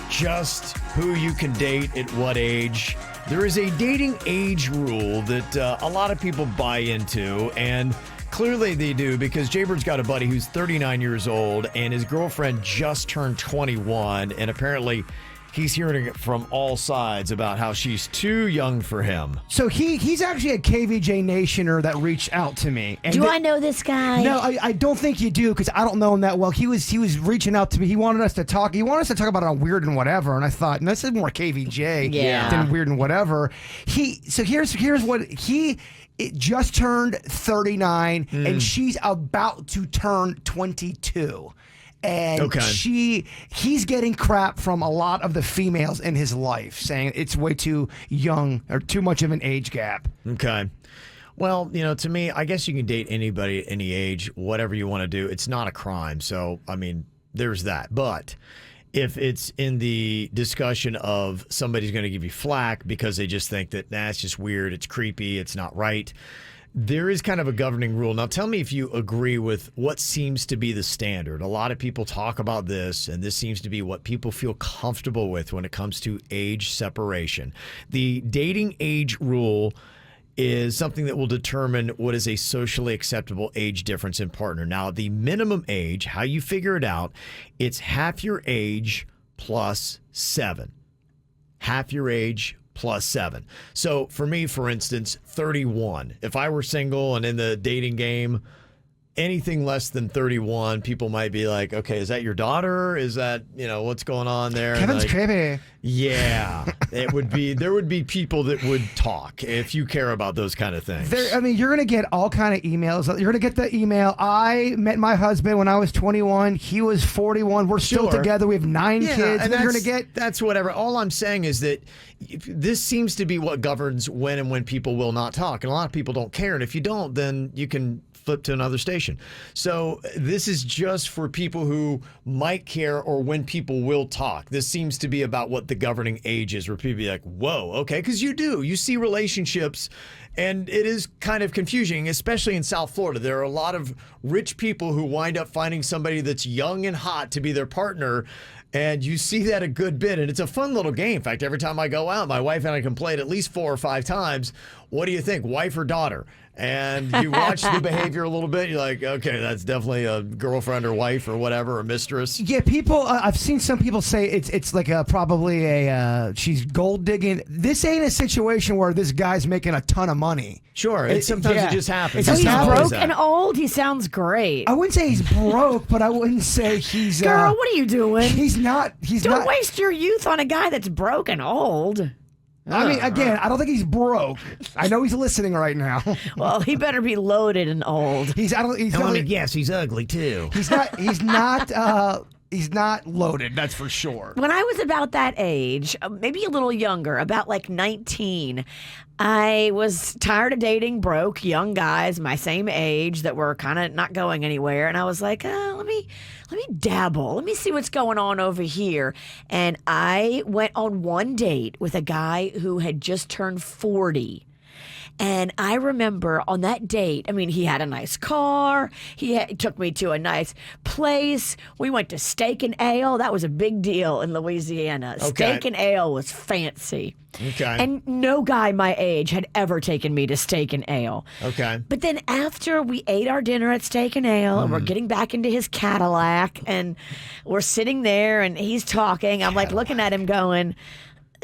just who you can date at what age? There is a dating age rule that a lot of people buy into, and clearly they do, because Jbird's got a buddy who's 39 years old, and his girlfriend just turned 21, and apparently he's hearing it from all sides about how she's too young for him. So he's actually a KVJ Nationer that reached out to me. And Do I know this guy? No, I don't think you do, because I don't know him that well. He was reaching out to me. He wanted us to talk. He wanted us to talk about it on Weird and Whatever, and I thought, no, this is more KVJ than Weird and Whatever. Here's what it just turned 39, and she's about to turn 22. And he's getting crap from a lot of the females in his life, saying it's way too young or too much of an age gap. Okay. Well, to me, I guess you can date anybody at any age, whatever you want to do. It's not a crime. So, I mean, there's that. But if it's in the discussion of somebody's going to give you flack because they just think that, it's just weird, it's creepy, it's not right, there is kind of a governing rule. Now, tell me if you agree with what seems to be the standard. A lot of people talk about this, and this seems to be what people feel comfortable with when it comes to age separation. The dating age rule is something that will determine what is a socially acceptable age difference in partner. Now, the minimum age, how you figure it out, it's half your age plus 7. Half your age plus 7. So for me, for instance, 31. If I were single and in the dating game, anything less than 31, people might be like, okay, is that your daughter? Is that, what's going on there? Kevin's creepy. Yeah. There would be people that would talk if you care about those kind of things. You're going to get all kind of emails. You're going to get the email. I met my husband when I was 21. He was 41. We're still together. We have 9 kids. And you're going to get... That's whatever. All I'm saying is that this seems to be what governs when and when people will not talk. And a lot of people don't care. And if you don't, then you can flip to another station. So this is just for people who might care or when people will talk. This seems to be about what the governing age is, where people be like, whoa, okay, because you see relationships And it is kind of confusing, especially in South Florida. There are a lot of rich people who wind up finding somebody that's young and hot to be their partner. And you see that a good bit. And it's a fun little game. In fact, every time I go out, my wife and I can play it at least 4 or 5 times. What do you think, wife or daughter? And you watch the behavior a little bit. You're like, okay, that's definitely a girlfriend or wife or whatever, or mistress. Yeah, people. I've seen some people say it's like probably she's gold digging. This ain't a situation where this guy's making a ton of money. Sure, sometimes it just happens. So It's he's not always broke that. and old? He sounds great. I wouldn't say he's broke, but I wouldn't say he's. Girl, what are you doing? He's not. Don't waste your youth on a guy that's broke and old. I mean, again, I don't think he's broke. I know he's listening right now. Well, he better be loaded and old. He's. I don't. He's And let me not. guess, he's ugly too. He's not. He's not. He's not loaded. That's for sure. When I was about that age, maybe a little younger, about like 19, I was tired of dating broke young guys my same age that were kind of not going anywhere, and I was like, let me dabble. Let me see what's going on over here. And I went on one date with a guy who had just turned 40. And I remember on that date, I mean, he had a nice car. He took me to a nice place. We went to Steak and Ale. That was a big deal in Louisiana. Okay. Steak and Ale was fancy. Okay. And no guy my age had ever taken me to Steak and Ale. Okay. But then after we ate our dinner at Steak and Ale, and we're getting back into his Cadillac, and we're sitting there, and he's talking. I'm like looking at him going,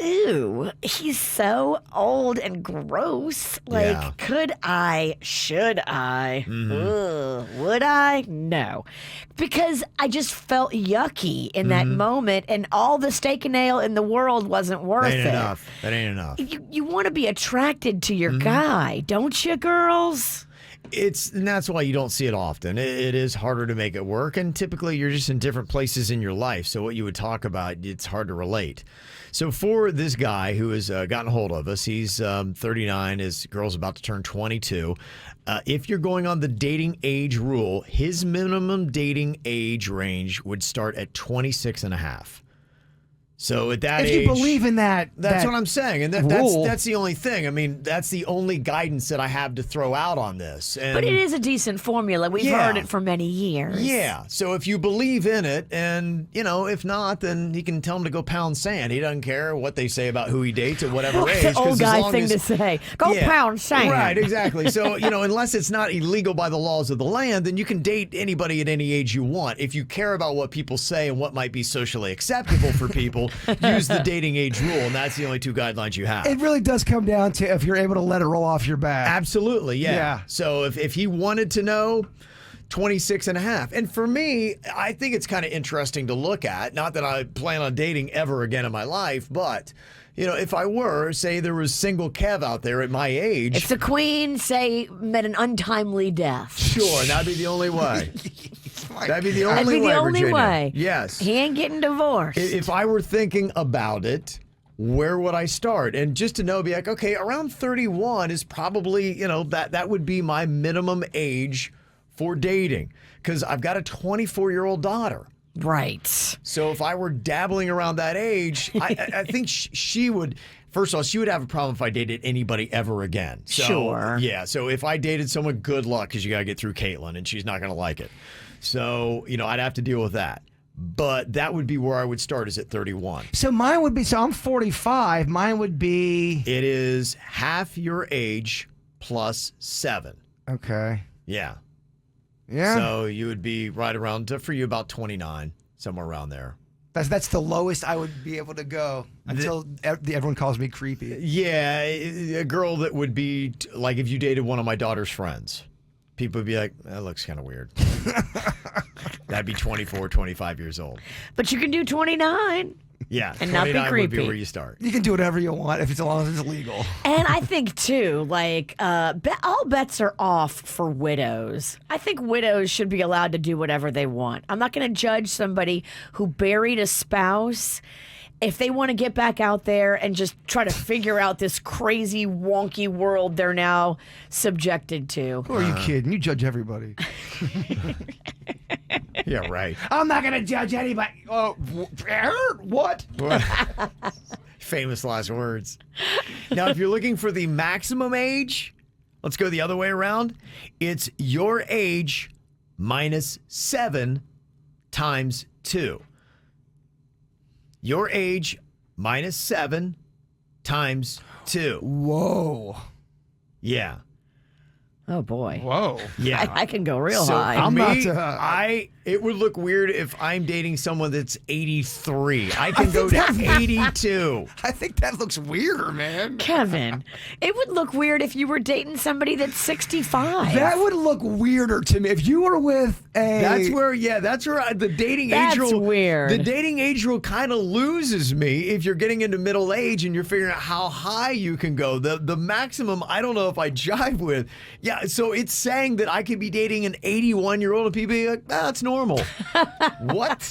ooh, he's so old and gross. Like, should I? Ugh, would I? No. Because I just felt yucky in that moment, and all the Steak and Ale in the world wasn't worth That ain't it. enough. That ain't enough. You want to be attracted to your guy, don't you, girls? And that's why you don't see it often. It is harder to make it work, and typically you're just in different places in your life. So what you would talk about, it's hard to relate. So for this guy who has gotten a hold of us, he's 39, his girl's about to turn 22. If you're going on the dating age rule, his minimum dating age range would start at 26 and a half. So at that If age, you believe in that, that's that what I'm saying, and that's the only thing. I mean, that's the only guidance that I have to throw out on this. And But it is a decent formula. We've heard it for many years. yeah. So if you believe in it, and if not, then he can tell him to go pound sand. He doesn't care what they say about who he dates at whatever age. It's an 'cause old as guy long thing as- to say. Go pound sand. Right, exactly. So, unless it's not illegal by the laws of the land, then you can date anybody at any age you want. If you care about what people say and what might be socially acceptable for people, use the dating age rule, and that's the only 2 guidelines you have. It really does come down to if you're able to let it roll off your back. Absolutely, yeah. Yeah. So if he wanted to know, 26 and a half. And for me, I think it's kind of interesting to look at. Not that I plan on dating ever again in my life, but if I were, say there was single Kev out there at my age. If the queen, say, met an untimely death. Sure, that'd be the only way. That'd be the That'd only be way, the only Virginia. way. Yes. He ain't getting divorced. If I were thinking about it, where would I start? And just to know, be like, okay, around 31 is probably, that would be my minimum age for dating, because I've got a 24-year-old daughter. Right. So if I were dabbling around that age, I think she would. First of all, she would have a problem if I dated anybody ever again. So, Sure. Yeah. So if I dated someone, good luck, because you got to get through Caitlin, and she's not going to like it. So, I'd have to deal with that. But that would be where I would start, is at 31. So mine would be, I'm 45. Mine would be. It is half your age plus 7. Okay. Yeah. Yeah. So you would be right around, for you, about 29, somewhere around there. That's the lowest I would be able to go until everyone calls me creepy. Yeah, a girl that would be like if you dated one of my daughter's friends. People would be like, that looks kind of weird. That'd be 24, 25 years old. But you can do 29. Yeah, And not be 29 would be creepy. where you start. You can do whatever you want as long as it's legal. And I think, too, all bets are off for widows. I think widows should be allowed to do whatever they want. I'm not going to judge somebody who buried a spouse. If they want to get back out there and just try to figure out this crazy, wonky world they're now subjected to. Who are you kidding? You judge everybody. Yeah, right. I'm not going to judge anybody. Oh, what? Famous last words. Now, if you're looking for the maximum age, Let's go the other way around. It's your age minus 7 times 2. Your age minus 7 times 2. Whoa. Yeah. Oh boy. Whoa. Yeah. I can go real So high. for me, it would look weird if I'm dating someone that's 83. I can go to 82. I think that looks weirder, man. Kevin, it would look weird if you were dating somebody that's 65. That would look weirder to me. If you were with a... That's where the dating age rule. That's weird. The dating age rule kind of loses me if you're getting into middle age and you're figuring out how high you can go. The maximum, I don't know if I jive with. Yeah, so it's saying that I could be dating an 81-year-old and people be like, that's normal. What?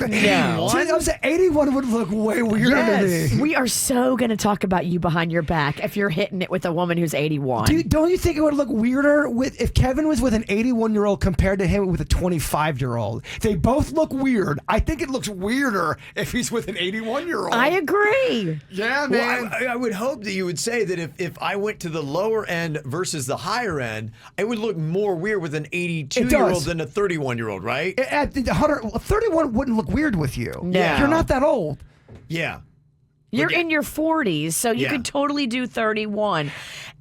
No. I was at 81 would look way weirder to me. We are so going to talk about you behind your back if you're hitting it with a woman who's 81. Don't you think it would look weirder if Kevin was with an 81-year-old compared to him with a 25-year-old? They both look weird. I think it looks weirder if he's with an 81-year-old. I agree. Yeah, man. Well, I would hope that you would say that if I went to the lower end versus the higher end, it would look more weird with an 82-year-old than a 31-year-old, right? At the 31 wouldn't look weird with you. No. You're not that old. Yeah. You're in your 40s, so you could totally do 31.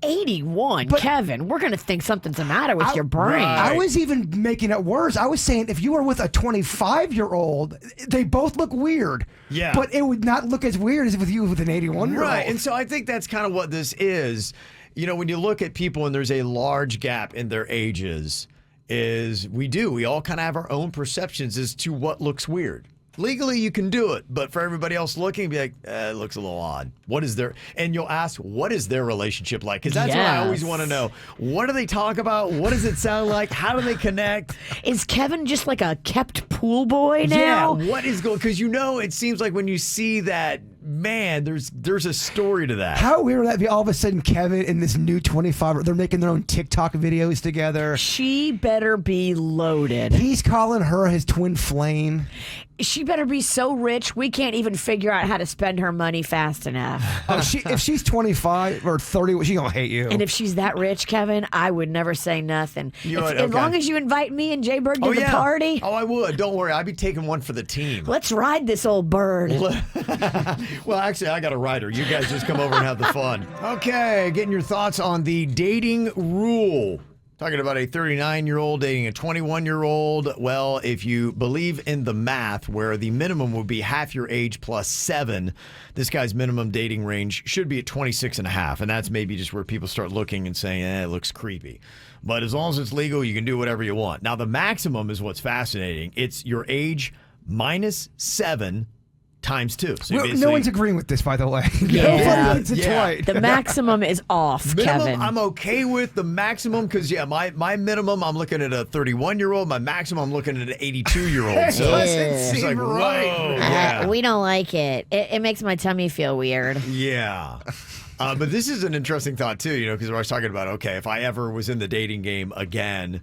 81, Kevin, we're going to think something's the matter with your brain. I was even making it worse. I was saying if you were with a 25-year-old, they both look weird. Yeah. But it would not look as weird as with you with an 81-year-old. Right. And so I think that's kind of what this is. You know, when you look at people and there's a large gap in their ages, we all kind of have our own perceptions as to what looks weird. Legally, you can do it, but for everybody else looking, be like, it looks a little odd. What is their, and you'll ask, what is their relationship like? Because that's what I always want to know. What do they talk about? What does it sound like? How do they connect? Is Kevin just like a kept pool boy now? Yeah, what is going, because it seems like when you see that, man, there's a story to that. How weird would that be? All of a sudden, Kevin and this new 25, they're making their own TikTok videos together. She better be loaded. He's calling her his twin flame. She better be so rich, we can't even figure out how to spend her money fast enough. If she's 25 or 30, she's going to hate you. And if she's that rich, Kevin, I would never say nothing. As long as you invite me and Jbird to the party. Oh, I would. Don't worry. I'd be taking one for the team. Let's ride this old bird. Well, actually, I got a rider. You guys just come over and have the fun. Okay, getting your thoughts on the dating rule. Talking about a 39-year-old dating a 21-year-old. Well, if you believe in the math, where the minimum would be half your age plus 7, this guy's minimum dating range should be at 26 and a half. And that's maybe just where people start looking and saying, it looks creepy. But as long as it's legal, you can do whatever you want. Now, the maximum is what's fascinating. It's your age minus 7 times 2. So no one's agreeing with this, by the way. Yeah. Nobody thinks it's right. The maximum is off, Kevin. I'm okay with the maximum because, my minimum, I'm looking at a 31-year-old. My maximum, I'm looking at an 82-year-old. So it's like, whoa. Yeah. We don't like it. It makes my tummy feel weird. Yeah. But this is an interesting thought, too, because I was talking about, okay, if I ever was in the dating game again,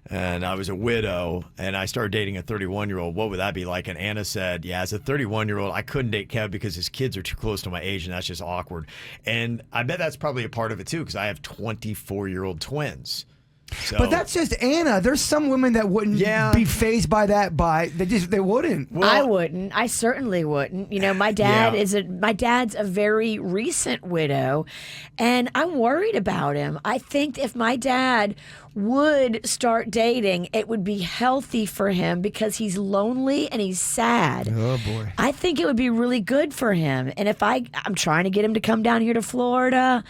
and I was a widow, and I started dating a 31-year-old, what would that be like? And Anna said, as a 31-year-old, I couldn't date Kev because his kids are too close to my age, and that's just awkward. And I bet that's probably a part of it, too, because I have 24-year-old twins. So, but that's just Anna. There's some women that wouldn't be fazed by that. They wouldn't. Well, I wouldn't. I certainly wouldn't. My dad my dad's a very recent widow, and I'm worried about him. I think if my dad would start dating, it would be healthy for him because he's lonely and he's sad. Oh boy. I think it would be really good for him. And if I'm trying to get him to come down here to Florida,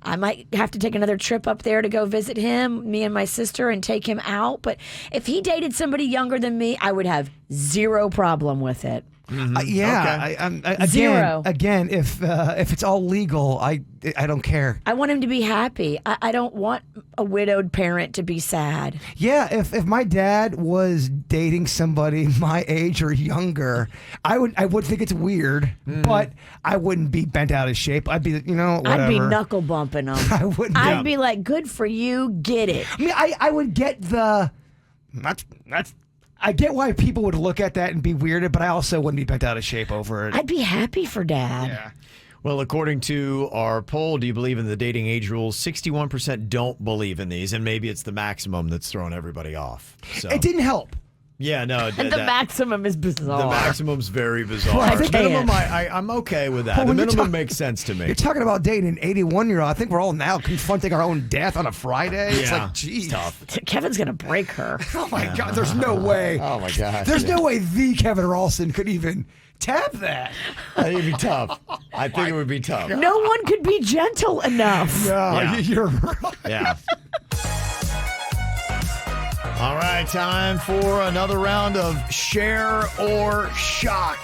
I might have to take another trip up there to go visit him, me and my sister, and take him out. But if he dated somebody younger than me, I would have zero problem with it. Mm-hmm. Okay. Zero. Again, if it's all legal, I don't care. I want him to be happy. I don't want a widowed parent to be sad. Yeah, if my dad was dating somebody my age or younger, I would think it's weird, but I wouldn't be bent out of shape. I'd be, whatever. I'd be knuckle bumping him. I wouldn't. I'd be like, good for you, get it. I mean, I would get the that's. I get why people would look at that and be weirded, but I also wouldn't be bent out of shape over it. I'd be happy for Dad. Yeah. Well, according to our poll, do you believe in the dating age rules? 61% don't believe in these, and maybe it's the maximum that's throwing everybody off. So. It didn't help. Yeah, no. The maximum is bizarre. The maximum's very bizarre. Well, the minimum, I'm okay with that. Well, the minimum makes sense to me. You're talking about dating an 81-year-old. I think we're all now confronting our own death on a Friday. Yeah. It's like, geez. Tough. Kevin's going to break her. Oh, my God. There's no way. Oh, my God. There's no way the Kevin Ralston could even tap that. I think it'd be tough. I think it would be tough. No one could be gentle enough. No, Yeah. you're right. Yeah. All right, time for another round of Share or Shock.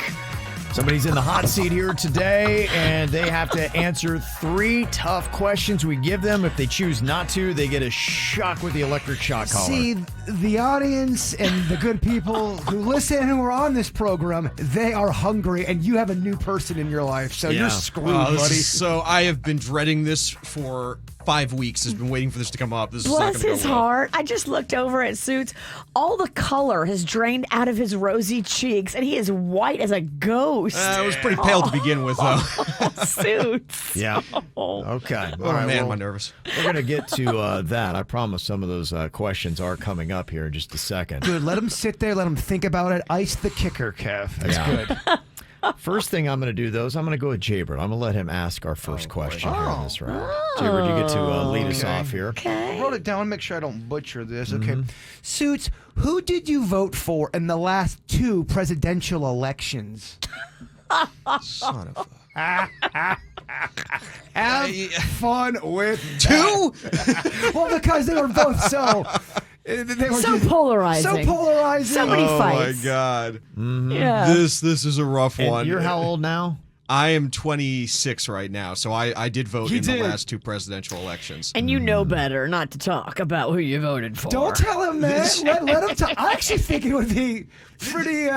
Somebody's in the hot seat here today, and they have to answer 3 tough questions we give them. If they choose not to, they get a shock with the electric shock collar. See, the audience and the good people who listen and who are on this program, they are hungry, and you have a new person in your life, so Yeah. you're screwed, buddy. So I have been dreading this for 5 weeks. I've been waiting for this to come up. This is not Bless going to go his well. heart. I just looked over at Suits. All the color has drained out of his rosy cheeks, and he is white as a ghost. It was pretty pale to begin with, though. Suits. Yeah. Okay. All Oh, right, man, well, am I nervous. we're going to get to that. I promise some of those questions are coming up here in just a second. Good. Let him sit there. Let him think about it. Ice the kicker, Kev. That's good. First thing I'm going to do, though, is I'm going to go with Jbird. I'm going to let him ask our first question here in this round. Jbird, you get to lead us off here. Okay. I wrote it down. Make sure I don't butcher this. Okay. Suits, who did you vote for in the last 2 presidential elections? Son of Have fun with 2? Well, because they were both so... They were So just polarizing. So polarizing. So many Oh, my fights. God. Yeah. This is a rough And one. you're how old now? I am 26 right now, so I did vote You in did. the last 2 presidential elections. And you know better not to talk about who you voted for. Don't tell him that. Let him talk. I actually think it would be pretty...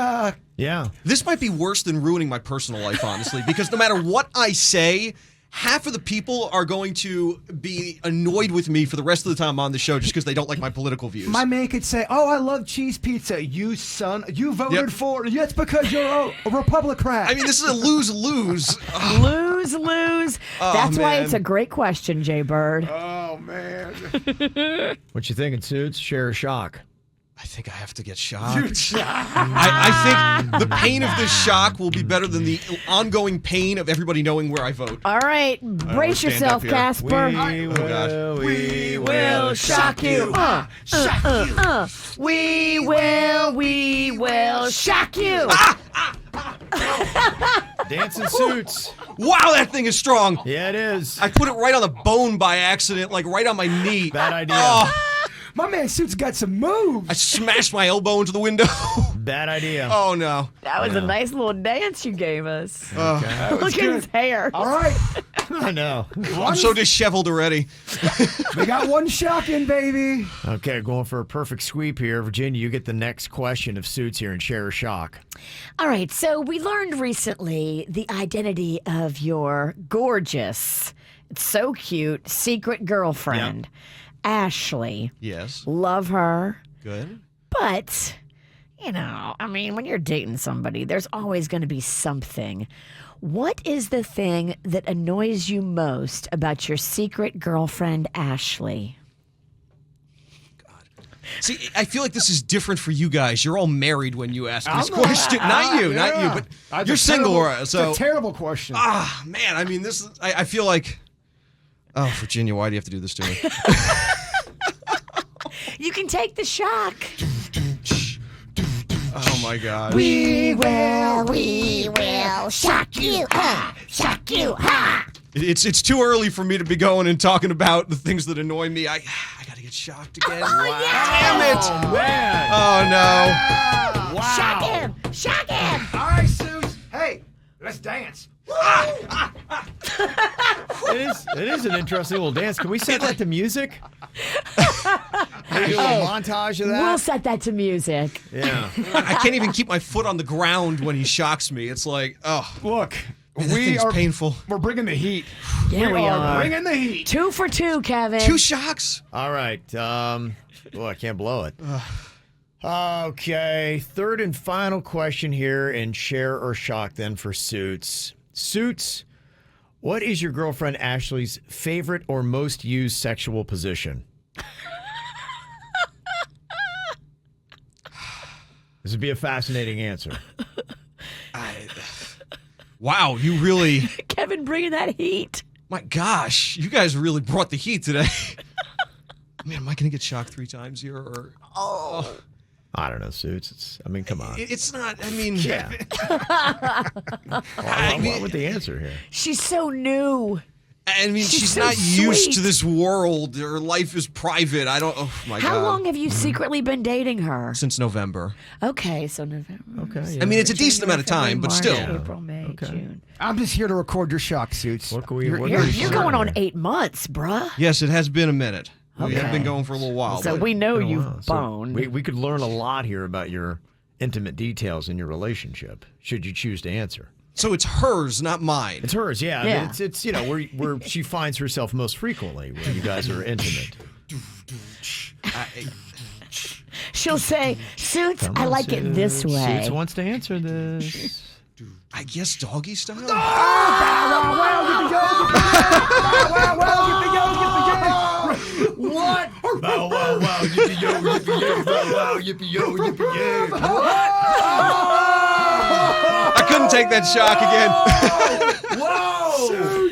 Yeah. This might be worse than ruining my personal life, honestly, because no matter what I say, half of the people are going to be annoyed with me for the rest of the time I'm on the show just because they don't like my political views. My man could say, "Oh, I love cheese pizza." You son, you voted Yep. for. That's because you're a Republican. I mean, this is a lose-lose. Lose. That's why man. it's a great question, Jbird. Oh man. What you thinking, Suits? Share or shock? I think I have to get shocked. I think the pain of this shock will be better than the ongoing pain of everybody knowing where I vote. All right, brace stand yourself, up here. Casper. God. We will shock you. We will shock you. Dancing Suits. Wow, that thing is strong. Yeah, it is. I put it right on the bone by accident, like right on my knee. Bad idea. Oh, My man Suits got some moves. I smashed my elbow into the window. Bad idea. Oh, no. That was a nice little dance you gave us. Okay. Look at his hair. All right, I know. I'm so disheveled already. we got one shock in, baby. Okay, going for a perfect sweep here. Virginia, you get the next question of Suits here and Share or Shock. All right, so we learned recently the identity of your gorgeous, it's so cute, secret girlfriend, Ashley. Yes. Love her. Good. But, you know, I mean, when you're dating somebody, there's always going to be something. What is the thing that annoys you most about your secret girlfriend, Ashley? See, I feel like this is different for you guys. You're all married when you ask this question. Not you, but That's you're a single, terrible- so it's a terrible question. man. I mean, this is. I feel like. Oh, Virginia, why do you have to do this to me? You can take the shock. Oh my God. We will shock you, shock you, It's too early for me to be going and talking about the things that annoy me. I gotta get shocked again. Damn it! Oh, man. Oh no! Wow. Shock him. All right, Suits. Hey, let's dance. It is an interesting little dance. Can we set that to music? Maybe a little montage of that? We'll set that to music. Yeah. I can't even keep my foot on the ground when he shocks me. It's like, oh, Look, man, that thing's painful. We're bringing the heat. Yeah, we are. Bringing the heat. 2 for 2, Kevin. 2 shocks. All right. Oh, I can't blow it. Okay. Third and final question here, and Share or Shock then for Suits. Suits, What is your girlfriend Ashley's favorite or most used sexual position? This would be a fascinating answer. Wow, you really... Kevin bringing that heat. My gosh, you guys really brought the heat today. Man, am I going to get shocked 3 times here? Or... Oh. I don't know, Suits. Come on. It's not, I mean... Yeah. What would the answer here? She's so new. I mean, she's so not used to sweet. this world. Her life is private. I don't... Oh, my God. How long have you secretly been dating her? Since November. Okay, so November. Okay. I mean, it's a decent amount of time, but still. April, May, June. I'm just here to record your shock, Suits. What can we... You're going on 8 months, bruh. Yes, it has been a minute. We Okay. have been going for a little while. So but- we know Been a you've while. So boned. we could learn a lot here about your intimate details in your relationship, should you choose to answer. So it's hers, not mine. It's hers, yeah. I Yeah. mean, it's where she finds herself most frequently, where you guys are intimate. She'll say, Suits, Come I on, like it this Suits. way. Suits wants to answer this. I guess doggy style? What? Bow wow wow yippee yo yippee yo bow wow yippee yo yippee yay. What? I couldn't take that shock again. Whoa!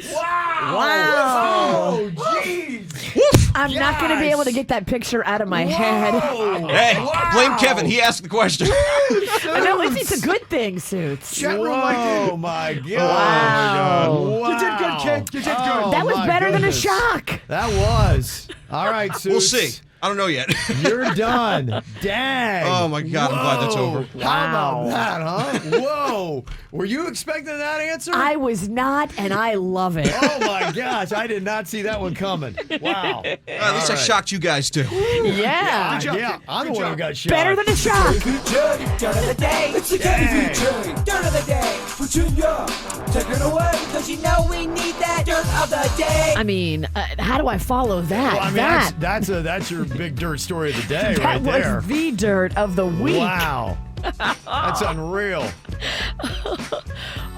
Wow. Oh, jeez! I'm not going to be able to get that picture out of my head. Hey, blame Kevin. He asked the question. No, it's a good thing, Suits. Oh my God! Wow. You did good, kid. You did good. That was better than a shock. That was. All right, Suits. We'll see. I don't know yet. You're done. Dang. Oh, my God. I'm glad that's over. How about that, huh? Whoa. Were you expecting that answer? I was not, and I love it. Oh, my gosh. I did not see that one coming. Wow. At least I shocked you guys, too. Yeah. Yeah, I'm the one who got shot. Better than a shock. KVJ, dirt of the day. It's the KVJ, dirt of the day. Virginia, take it away, because you know we need that dirt of the day. I mean, how do I follow that? Well, I mean, that's your big dirt story of the day that right there. was the dirt of the week. Wow. That's unreal.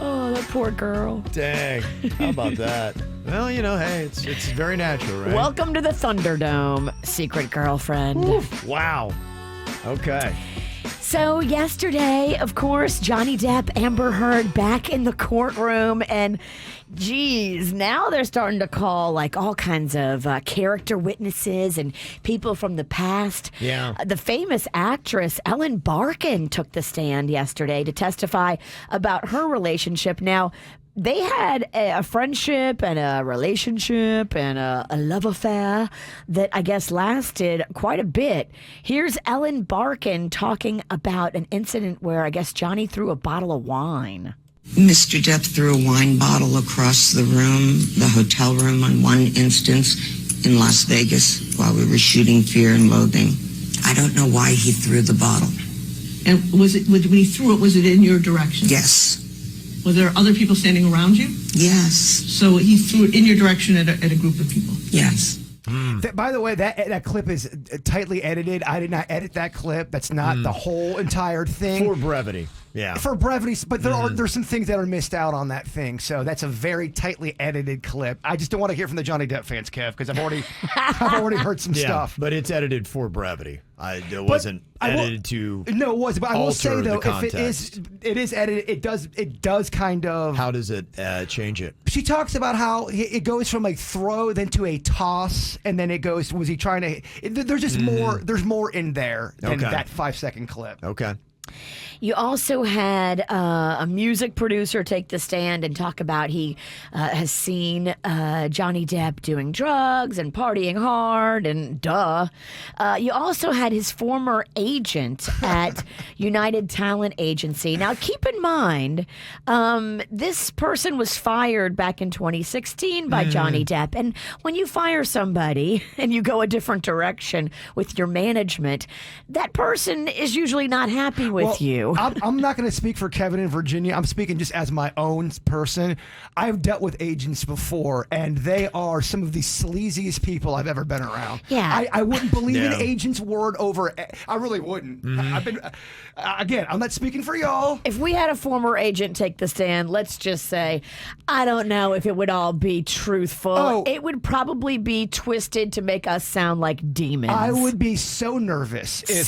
Oh, that poor girl. Dang. How about that? Well, hey, it's very natural, right? Welcome to the Thunderdome, secret girlfriend. Oof. Wow. Okay. So yesterday, of course, Johnny Depp, Amber Heard back in the courtroom, and geez, now they're starting to call like all kinds of character witnesses and people from the past. Yeah. The famous actress Ellen Barkin took the stand yesterday to testify about her relationship. Now, they had a friendship and a relationship and a love affair that I guess lasted quite a bit. Here's Ellen Barkin talking about an incident where I guess Johnny threw a bottle of wine. Mr. Depp threw a wine bottle across the room, the hotel room on one instance in Las Vegas while we were shooting Fear and Loathing. I don't know why he threw the bottle. And when he threw it, was it in your direction? Yes. Were there other people standing around you? Yes. So he threw it in your direction at a group of people? Yes. By the way, that clip is tightly edited. I did not edit that clip. That's not the whole entire thing. For brevity. Yeah. For brevity, but there's some things that are missed out on that thing. So that's a very tightly edited clip. I just don't want to hear from the Johnny Depp fans, Kev, because I've already heard some stuff. But it's edited for brevity. It wasn't edited to. No, it was. But I will say alter though, the if it is edited, it does kind of. How does it change it? She talks about how it goes from like throw then to a toss, and then it goes. Was he trying to? There's just more. There's more in there than that 5-second clip. Okay. You also had a music producer take the stand and talk about he has seen Johnny Depp doing drugs and partying hard, and you also had his former agent at United Talent Agency. Now, keep in mind, this person was fired back in 2016 by Johnny Depp. And when you fire somebody and you go a different direction with your management, that person is usually not happy with you. I'm not going to speak for Kevin in Virginia. I'm speaking just as my own person. I've dealt with agents before, and they are some of the sleaziest people I've ever been around. Yeah. I wouldn't believe an agent's word over. I really wouldn't. I've been, again, I'm not speaking for y'all. If we had a former agent take the stand, let's just say, I don't know if it would all be truthful. Oh. It would probably be twisted to make us sound like demons. I would be so nervous. If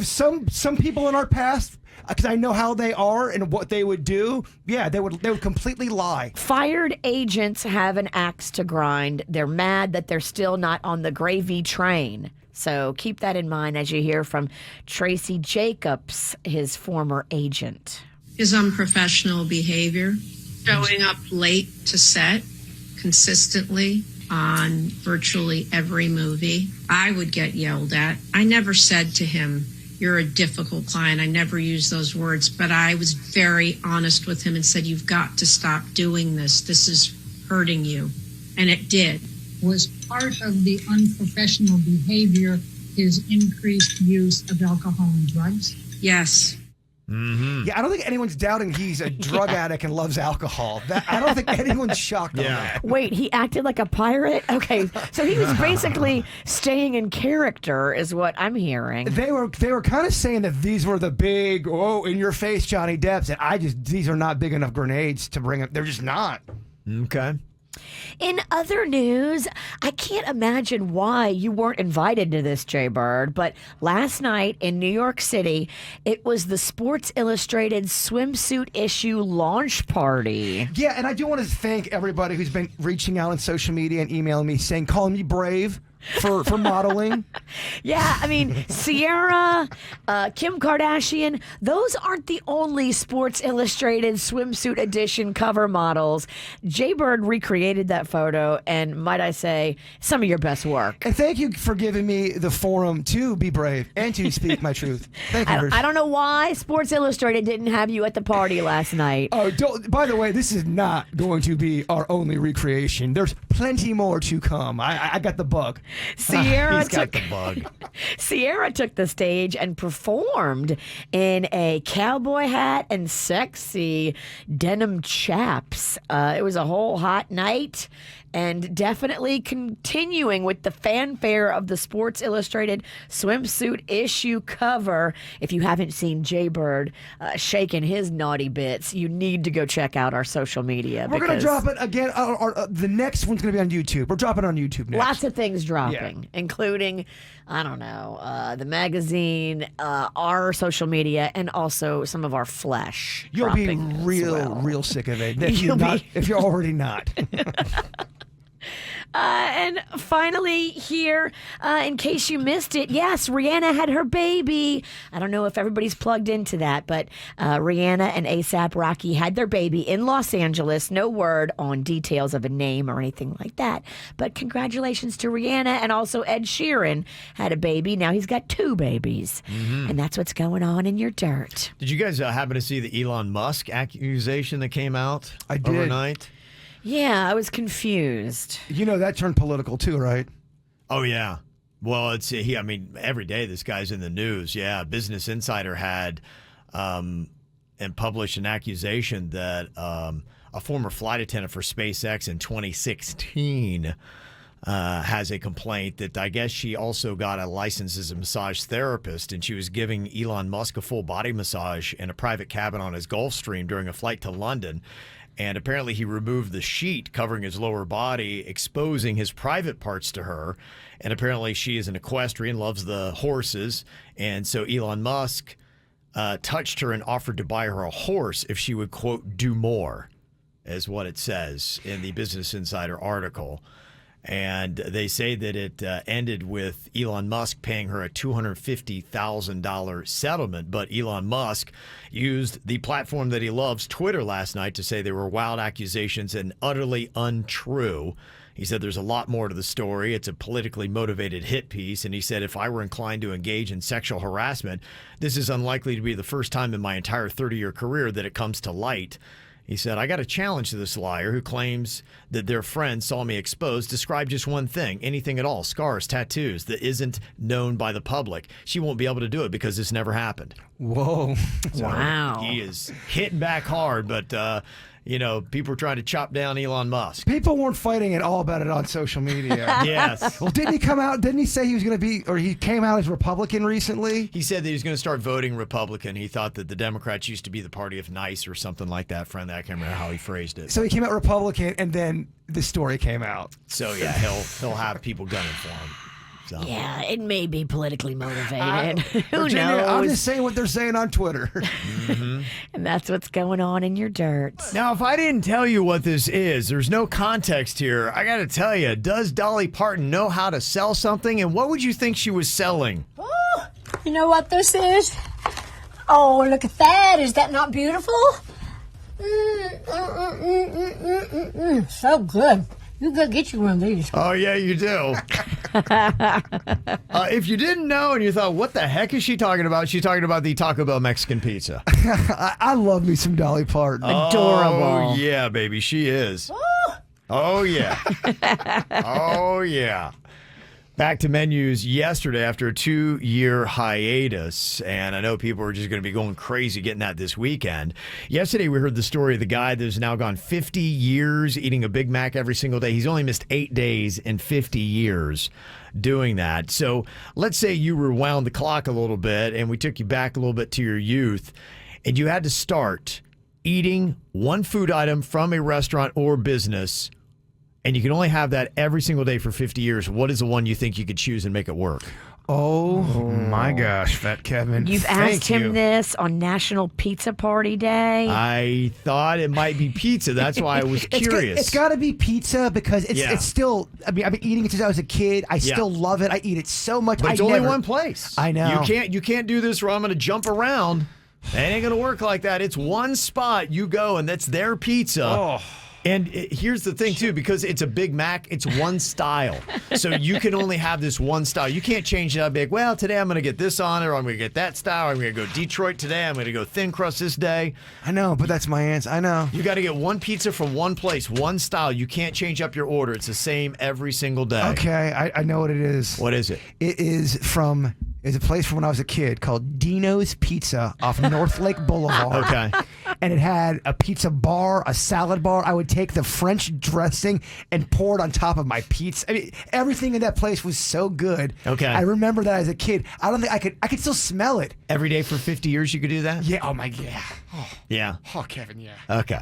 some people in our past, because I know how they are and what they would do, they would completely lie. Fired agents have an axe to grind. They're mad that they're still not on the gravy train. So keep that in mind as you hear from Tracy Jacobs, his former agent. His unprofessional behavior, showing up late to set consistently on virtually every movie. I would get yelled at. I never said to him, "You're a difficult client." I never used those words, but I was very honest with him and said, "You've got to stop doing this. This is hurting you." And it did. Was part of the unprofessional behavior his increased use of alcohol and drugs? Yes. Mm-hmm. Yeah, I don't think anyone's doubting he's a drug addict and loves alcohol. I don't think anyone's shocked on that. Wait, he acted like a pirate? Okay, so he was basically staying in character is what I'm hearing. They were kind of saying that these were the big, in your face Johnny Depps, and these are not big enough grenades to bring up. They're just not. Okay. In other news, I can't imagine why you weren't invited to this, Jbird, but last night in New York City, it was the Sports Illustrated swimsuit issue launch party. Yeah, and I do want to thank everybody who's been reaching out on social media and emailing me saying, calling me brave for modeling. Yeah, I mean, Sierra, Kim Kardashian, those aren't the only Sports Illustrated swimsuit edition cover models. Jbird recreated that photo, and might I say, some of your best work. And thank you for giving me the forum to be brave and to speak my truth. Thank you. I don't know why Sports Illustrated didn't have you at the party last night. Oh, by the way, this is not going to be our only recreation. There's plenty more to come. I got the bug. Sierra He's got the bug. Sierra took the stage and performed in a cowboy hat and sexy denim chaps. It was a whole hot night, and definitely continuing with the fanfare of the Sports Illustrated swimsuit issue cover. If you haven't seen Jbird shaking his naughty bits, you need to go check out our social media. We're going to drop it again. The next one's going to be on YouTube. We're dropping it on YouTube next. Lots of things dropping, including, I don't know, the magazine, our social media, and also some of our flesh. You'll be real sick of it if you're already not. And finally here, in case you missed it, yes, Rihanna had her baby. I don't know if everybody's plugged into that, but Rihanna and A$AP Rocky had their baby in Los Angeles. No word on details of a name or anything like that. But congratulations to Rihanna, and also Ed Sheeran had a baby. Now he's got 2 babies. Mm-hmm. And that's what's going on in your dirt. Did you guys happen to see the Elon Musk accusation that came out overnight? Yeah, I was confused. You know, that turned political too, right? Oh, yeah. Well, every day this guy's in the news. Yeah, Business Insider had and published an accusation that a former flight attendant for SpaceX in 2016 has a complaint that I guess she also got a license as a massage therapist, and she was giving Elon Musk a full body massage in a private cabin on his Gulfstream during a flight to London. And apparently he removed the sheet covering his lower body, exposing his private parts to her. And apparently she is an equestrian, loves the horses. And so Elon Musk touched her and offered to buy her a horse if she would, quote, do more, is what it says in the Business Insider article. And they say that it ended with Elon Musk paying her a $250,000 settlement. But Elon Musk used the platform that he loves, Twitter, last night to say they were wild accusations and utterly untrue. He said there's a lot more to the story. It's a politically motivated hit piece. And he said, if I were inclined to engage in sexual harassment, this is unlikely to be the first time in my entire 30-year career that it comes to light. He said, I got a challenge to this liar who claims that their friend saw me exposed. Describe just one thing, anything at all, scars, tattoos, that isn't known by the public. She won't be able to do it because this never happened. Whoa. So wow. He is hitting back hard, but, people are trying to chop down Elon Musk. People weren't fighting at all about it on social media. Yes. Well, didn't he say he was going to be, or he came out as Republican recently? He said that he was going to start voting Republican. He thought that the Democrats used to be the party of nice or something like that. Friend, I can't remember how he phrased it. So he came out Republican, and then the story came out. So, yeah, he'll have people gunning for him. So. Yeah, it may be politically motivated. Who Virginia, knows? I'm just saying what they're saying on Twitter. Mm-hmm. And that's what's going on in your dirt. Now, if I didn't tell you what this is, there's no context here. I got to tell you, does Dolly Parton know how to sell something? And what would you think she was selling? Oh, you know what this is? Oh, look at that. Is that not beautiful? So good. You gotta get you one of these. Oh, yeah, you do. If you didn't know and you thought, what the heck is she talking about? She's talking about the Taco Bell Mexican pizza. I love me some Dolly Parton. Adorable. Oh, yeah, baby, she is. Oh, yeah. Oh, yeah. Back to menus yesterday after a 2-year hiatus, and I know people are just going to be going crazy getting that this weekend. Yesterday, we heard the story of the guy that's now gone 50 years eating a Big Mac every single day. He's only missed 8 days in 50 years doing that. So let's say you rewound the clock a little bit, and we took you back a little bit to your youth, and you had to start eating one food item from a restaurant or business, and you can only have that every single day for 50 years. What is the one you think you could choose and make it work? Oh, my gosh, Fat Kevin. You've asked him this on National Pizza Party Day. I thought it might be pizza. That's why I was curious. It's got to be pizza because it's still, I've been eating it since I was a kid. I still love it. I eat it so much. But it's only one place. I know. You can't do this where I'm going to jump around. It ain't going to work like that. It's one spot you go, and that's their pizza. Oh. And here's the thing, too, because it's a Big Mac, it's one style. So you can only have this one style. You can't change it up big. Well, today I'm going to get this on it, or I'm going to get that style. I'm going to go Detroit today. I'm going to go thin crust this day. I know, but that's my answer. I know. You got to get one pizza from one place, one style. You can't change up your order. It's the same every single day. Okay, I know what it is. What is it? It is from... It's a place from when I was a kid called Dino's Pizza off North Lake Boulevard. Okay. And it had a pizza bar, a salad bar. I would take the French dressing and pour it on top of my pizza. I mean, everything in that place was so good. Okay. I remember that as a kid. I don't think I could still smell it. Every day for 50 years you could do that? Yeah. Oh, my God. Yeah. Oh. Yeah. Oh, Kevin, yeah. Okay.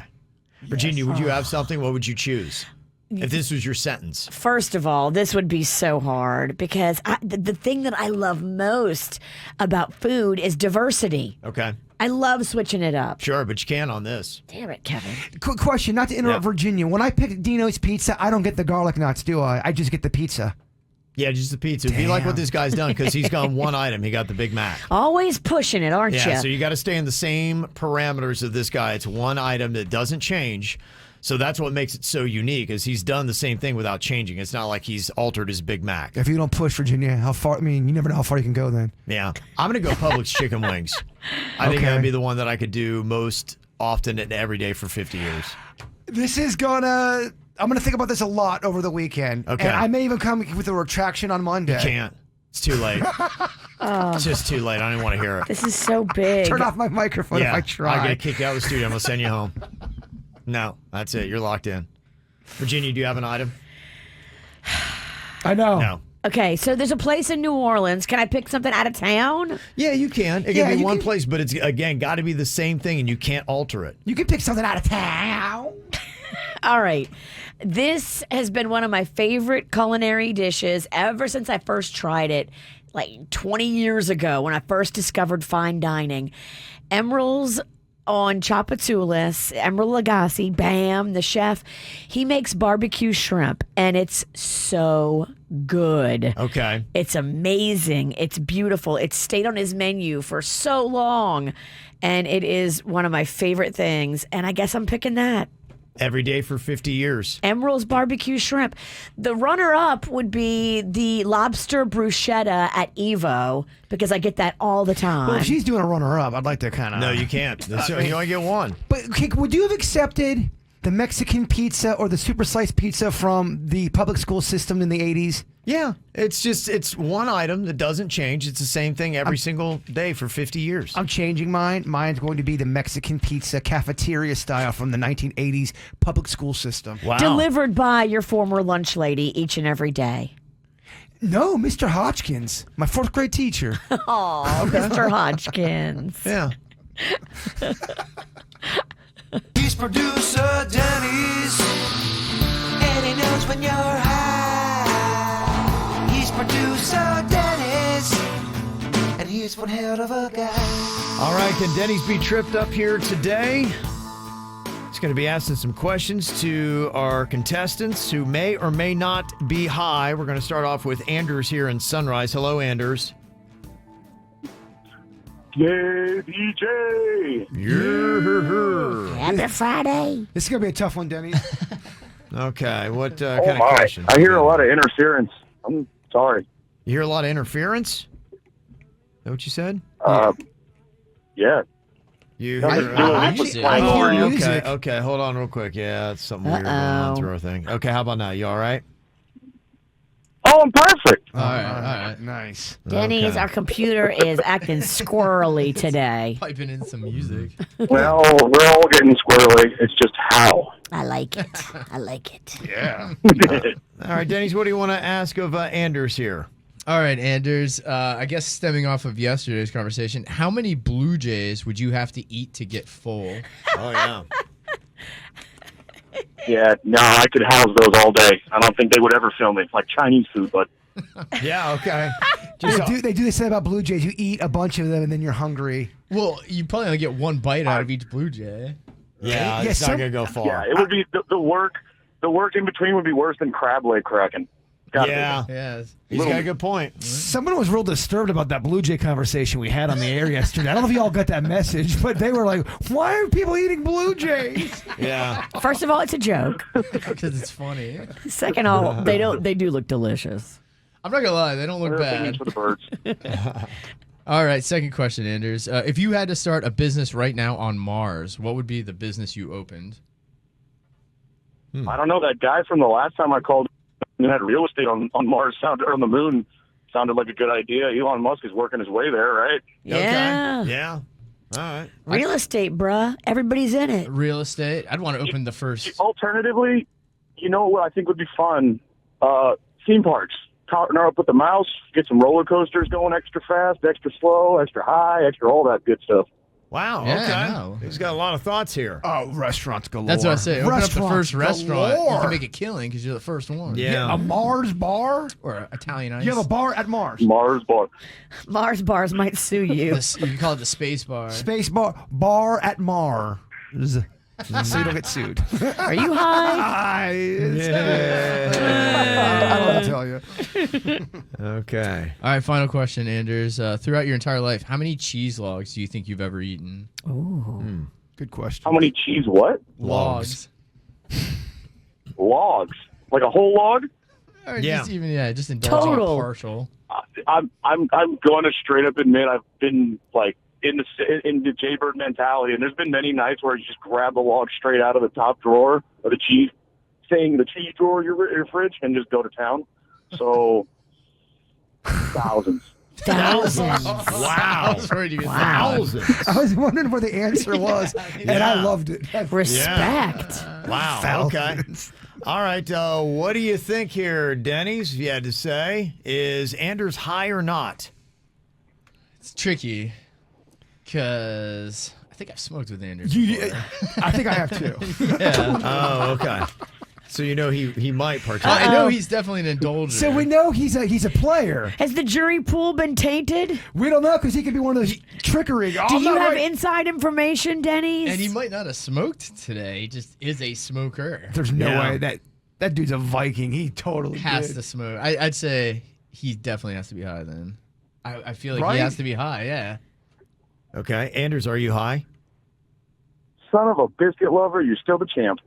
Virginia, would you have something? What would you choose? If this was your sentence. First of all, this would be so hard because the thing that I love most about food is diversity. Okay. I love switching it up. Sure, but you can't on this. Damn it, Kevin. Quick question, not to interrupt Virginia. When I pick Dino's Pizza, I don't get the garlic knots, do I? I just get the pizza. Yeah, just the pizza. It'd be like what this guy's done because he's gone one item. He got the Big Mac. Always pushing it, aren't you? Yeah, so you got to stay in the same parameters of this guy. It's one item that doesn't change. So that's what makes it so unique is he's done the same thing without changing. It's not like he's altered his Big Mac. If you don't push, Virginia, how far? I mean, you never know how far you can go then. Yeah. I'm going to go Publix chicken wings. I think that'd be the one that I could do most often and every day for 50 years. This is I'm gonna think about this a lot over the weekend. Okay. And I may even come with a retraction on Monday. You can't. It's too late. It's just too late. I don't even want to hear it. This is so big. Turn off my microphone if I try. I get kicked out of the studio. I'm going to send you home. No, that's it. You're locked in. Virginia, do you have an item? I know. No. Okay, so there's a place in New Orleans. Can I pick something out of town? Yeah, you can. It can be one place, but it's, again, got to be the same thing, and you can't alter it. You can pick something out of town. All right. This has been one of my favorite culinary dishes ever since I first tried it, like 20 years ago when I first discovered fine dining. Emerald's on Tchoupitoulas, Emerald Lagasse, Bam, the chef, he makes barbecue shrimp, and it's so good. Okay. It's amazing. It's beautiful. It's stayed on his menu for so long, and it is one of my favorite things, and I guess I'm picking that. Every day for 50 years. Emeril's barbecue shrimp. The runner-up would be the lobster bruschetta at Evo because I get that all the time. Well, if she's doing a runner-up, I'd like to kind of... No, you can't. You only get one. But okay, would you have accepted the Mexican pizza or the super sliced pizza from the public school system in the 80s? Yeah, it's one item that doesn't change. It's the same thing every single day for 50 years. I'm changing mine. Mine's going to be the Mexican pizza cafeteria style from the 1980s public school system. Wow. Delivered by your former lunch lady each and every day. No, Mr. Hodgkins, my 4th grade teacher. Oh, Mr. Hodgkins. Yeah. He's producer Dennys, and he knows when you're high. He's producer Dennys, and he's one hell of a guy. All right, can Dennys be tripped up here today? He's going to be asking some questions to our contestants who may or may not be high. We're going to start off with Anders here in Sunrise. Hello, Anders. KVJ. Happy Friday. This is going to be a tough one, Denny. Okay, what Oh kind of my! questions? I hear a lot of interference. I'm sorry. You hear a lot of interference? Is that what you said? Yeah. You No, hear? I hear music. Okay. Hold on, real quick. Yeah, it's something weird going on through our thing. Okay, how about now? You all right? Oh, I'm perfect. All right. Nice. Denny's, Okay. our computer is acting squirrely today. Piping in some music. Well, we're all getting squirrely. It's just how. I like it. I like it. Yeah. All right, Denny's, what do you want to ask of Anders here? All right, Anders. I guess stemming off of yesterday's conversation, how many Blue Jays would you have to eat to get full? Oh, yeah. Yeah, no, I could house those all day. I don't think they would ever film me like Chinese food, but Yeah, okay. They do say about Blue Jays, you eat a bunch of them and then you're hungry. Well, you probably only get one bite out of each Blue Jay. Yeah, Yeah, it's not some- going to go far. yeah, it would be the work. The work in between would be worse than crab leg cracking. Gotta be. Yeah, Yes. he's got a good point. Someone was real disturbed about that Blue Jay conversation we had on the air yesterday. I don't know if you all got that message, but they were like, why are people eating Blue Jays? Yeah. First of all, it's a joke. Because it's funny. Second of all, they do look delicious. I'm not going to lie. They don't look Their opinions bad. for the birds. All right, second question, Anders. If you had to start a business right now on Mars, what would be the business you opened? I don't know. That guy from the last time I called and had real estate on Mars or on the moon sounded like a good idea. Elon Musk is working his way there, right? Yeah. Okay. Yeah. All right. Real estate, bruh. Everybody's in it. Real estate? I'd want to open the first. Alternatively, you know what I think would be fun? Theme parks. Partner up with the mouse, get some roller coasters going extra fast, extra slow, extra high, extra all that good stuff. Wow. Yeah, okay. I know. He's got a lot of thoughts here. Oh, restaurants galore. That's what I say. Open up the first restaurant. You galore. can make a killing because you're the first one. Yeah. A Mars bar? Or Italian ice. You have a bar at Mars. Mars bar. Mars bars might sue you. You can call it the space bar. Space bar at Mars. So you don't get sued. Are you high? I don't want to tell you. Okay. All right, final question, Anders. Throughout your entire life, how many cheese logs do you think you've ever eaten? Good question. How many cheese what? Logs. Logs. Like a whole log? Or Yeah. just indulging Total. a partial. I'm going to straight up admit I've been like in the Jbird mentality, and there's been many nights where you just grab the log straight out of the top drawer of the cheese drawer of your fridge and just go to town. So thousands. Thousands. Wow. I was worried you could Thousands. I was wondering what the answer was, and I loved it. Respect. Wow. Okay. Thousands. All right. What do you think here, Denny's? If you had to say, is Anders high or not? It's tricky because I think I've smoked with Anders. I think I have too. Yeah. Oh, okay. So you know he might partake. I know he's definitely an indulger. So we know he's a player. Has the jury pool been tainted? We don't know because he could be one of those trickery. Oh, Do you no, have right. inside information, Denny's? And he might not have smoked today. He just is a smoker. There's no Yeah. way that dude's a Viking. He totally Has did. to smoke. I'd say he definitely has to be high then. I feel like Right? he has to be high, yeah. Okay. Anders, are you high? son of a biscuit lover, you're still the champ.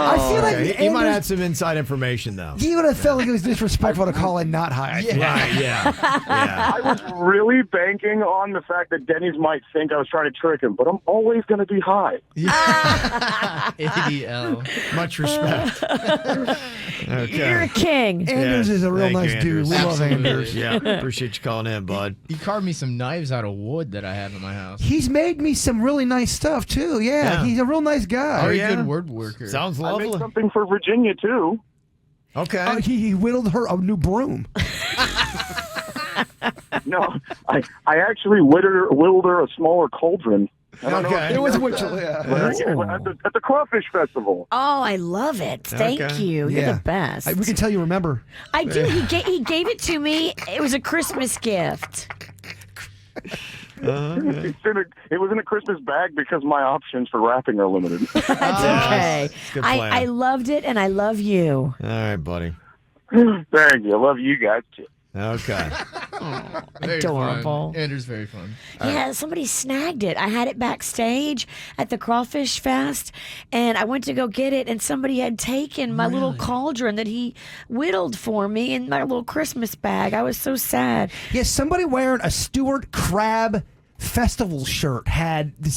I feel like he might have some inside information, though. He would have felt like it was disrespectful to call it not high. Right, yeah. I was really banking on the fact that Dennys might think I was trying to trick him, but I'm always going to be high. ADL. Much respect. Okay. You're a king. Anders is a real Thank nice you, dude. We love Anders. Yeah, appreciate you calling in, bud. He carved me some knives out of wood that I have in my house. He's made me some really nice stuff, too. Yeah. He's a real nice guy. Very good word worker. Sounds I lovely. made something for Virginia, too. Okay. He whittled her a new broom. No, I actually whittled her a smaller cauldron. Okay. It was Winchell, at the Crawfish Festival. Oh, I love it. Thank you. You're the best. We can tell you remember. I do. He gave it to me. It was a Christmas gift. It was in a Christmas bag because my options for wrapping are limited. That's okay. Good plan. I loved it, and I love you. All right, buddy. Thank you. I love you guys, too. Okay. Very Adorable. Fun. Andrew's very fun. Yeah, somebody snagged it. I had it backstage at the Crawfish Fest, and I went to go get it, and somebody had taken my little cauldron that he whittled for me in my little Christmas bag. I was so sad. Yeah, somebody wearing a Stuart Crab Festival shirt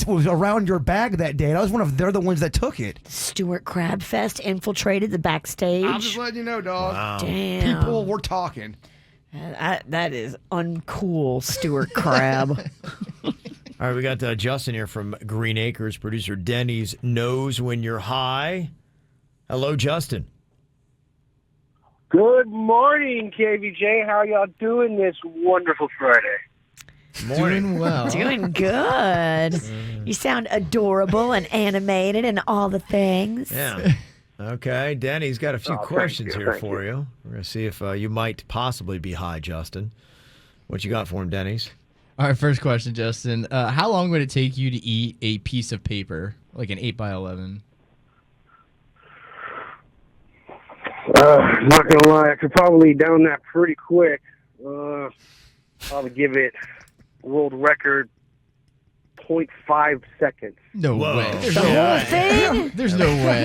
was around your bag that day. And I was they're the ones that took it. Stuart Crab Fest infiltrated the backstage. I'm just letting you know, dog. Wow. Damn. People were talking. That is uncool, Stuart Crab. All right, we got Justin here from Green Acres. Producer Dennys knows when you're high. Hello, Justin. Good morning, KVJ. How are y'all doing this wonderful Friday? Doing well. Doing good. You sound adorable and animated and all the things. Yeah. Okay, Danny's got a few questions here for you. We're going to see if you might possibly be high, Justin. What you got for him, Denny's? All right, first question, Justin. How long would it take you to eat a piece of paper, like an 8x11? Not gonna lie, I could probably down that pretty quick. Probably give it world record 0.5 seconds. No way. There's The no whole way. thing? There's no way.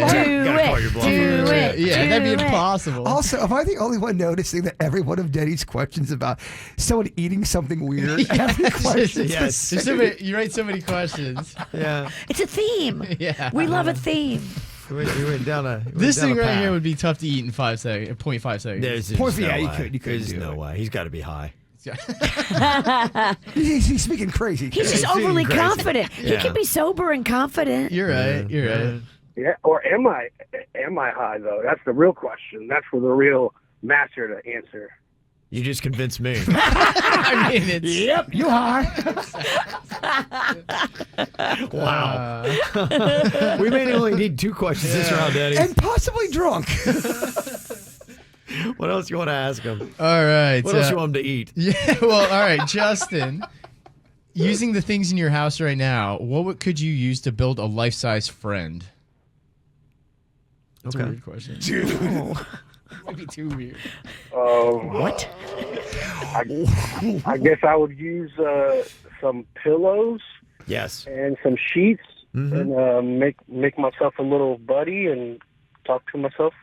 Do it. Yeah, that'd be impossible. Also, am I the only one noticing that every one of Denny's questions about someone eating something weird? Every question. Yes. There's so many, you write so many questions. Yeah. It's a theme. Yeah. We love a theme. You went down a. This thing right here would be tough to eat in 5 seconds. 0.5 seconds. There's Point for no you way. could There's no way. He's got to be high. He's speaking crazy. He's just overly confident. He can be sober and confident. You're right. You're right. Yeah, or am I high though? That's the real question. That's for the real master to answer. You just convinced me. I mean, it's... Yep, you high. Wow. We may only need 2 questions this round, Daddy. And possibly drunk. What else you want to ask him? All right. What else you want him to eat? Yeah, well, all right, Justin. Using the things in your house right now, could you use to build a life-size friend? That's a weird question. Dude. Might be too weird. What? I guess I would use some pillows. Yes. And some sheets, and make myself a little buddy and talk to myself.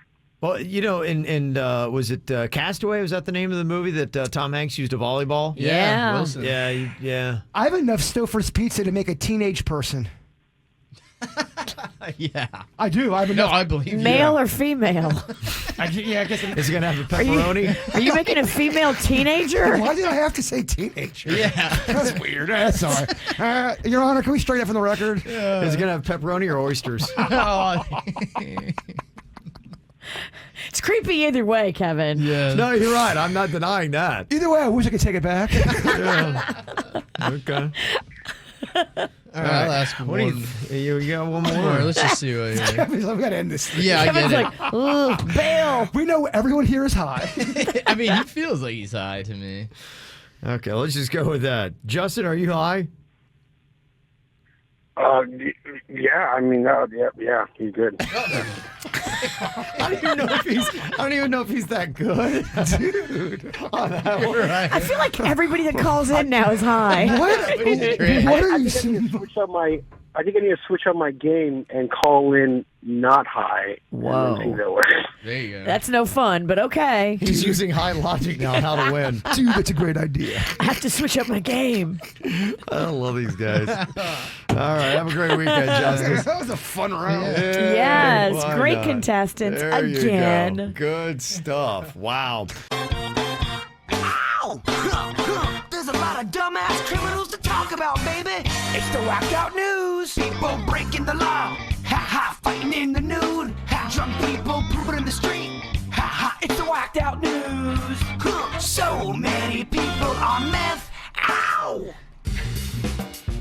Well, you know, and was it Castaway? Was that the name of the movie that Tom Hanks used a volleyball? Yeah. Wilson. Yeah. I have enough Stouffer's pizza to make a teenage person. Yeah. I do. I have enough. No, I believe you. Male or female? I guess. Is he going to have a pepperoni? Are you making a female teenager? Why did I have to say teenager? Yeah. That's weird. That's all right. Your Honor, can we straighten up from the record? Is he going to have pepperoni or oysters? It's creepy either way, Kevin. Yeah. No, you're right. I'm not denying that. Either way, I wish I could take it back. Okay. All right, I'll ask one. You got one All more? right, let's just see what We've got to end this thing. Yeah, I Kevin's get like, ugh, bail. We know everyone here is high. it. I mean, he feels like he's high to me. Okay, let's just go with that. Justin, are you high? Yeah, I mean, yeah, he's good. I don't even know if he's that good, dude. On that one. Right. I feel like everybody that calls in now is high. What are you saying? I think I need to switch up my game and call in not high. Whoa. And see that works. There you go. That's no fun, but okay. He's using high logic now on how to win. Dude, that's a great idea. I have to switch up my game. I love these guys. All right, have a great weekend, Justin. That was a fun round. Yes, why great not? contestants There you again. go. Good stuff. Wow. There's a lot of dumbass criminals to talk about, baby. It's the whacked out news. People breaking the law. Ha ha, fighting in the nude. Ha, drunk people pooping in the street. Ha ha, it's the whacked out news. So many people on meth. Ow!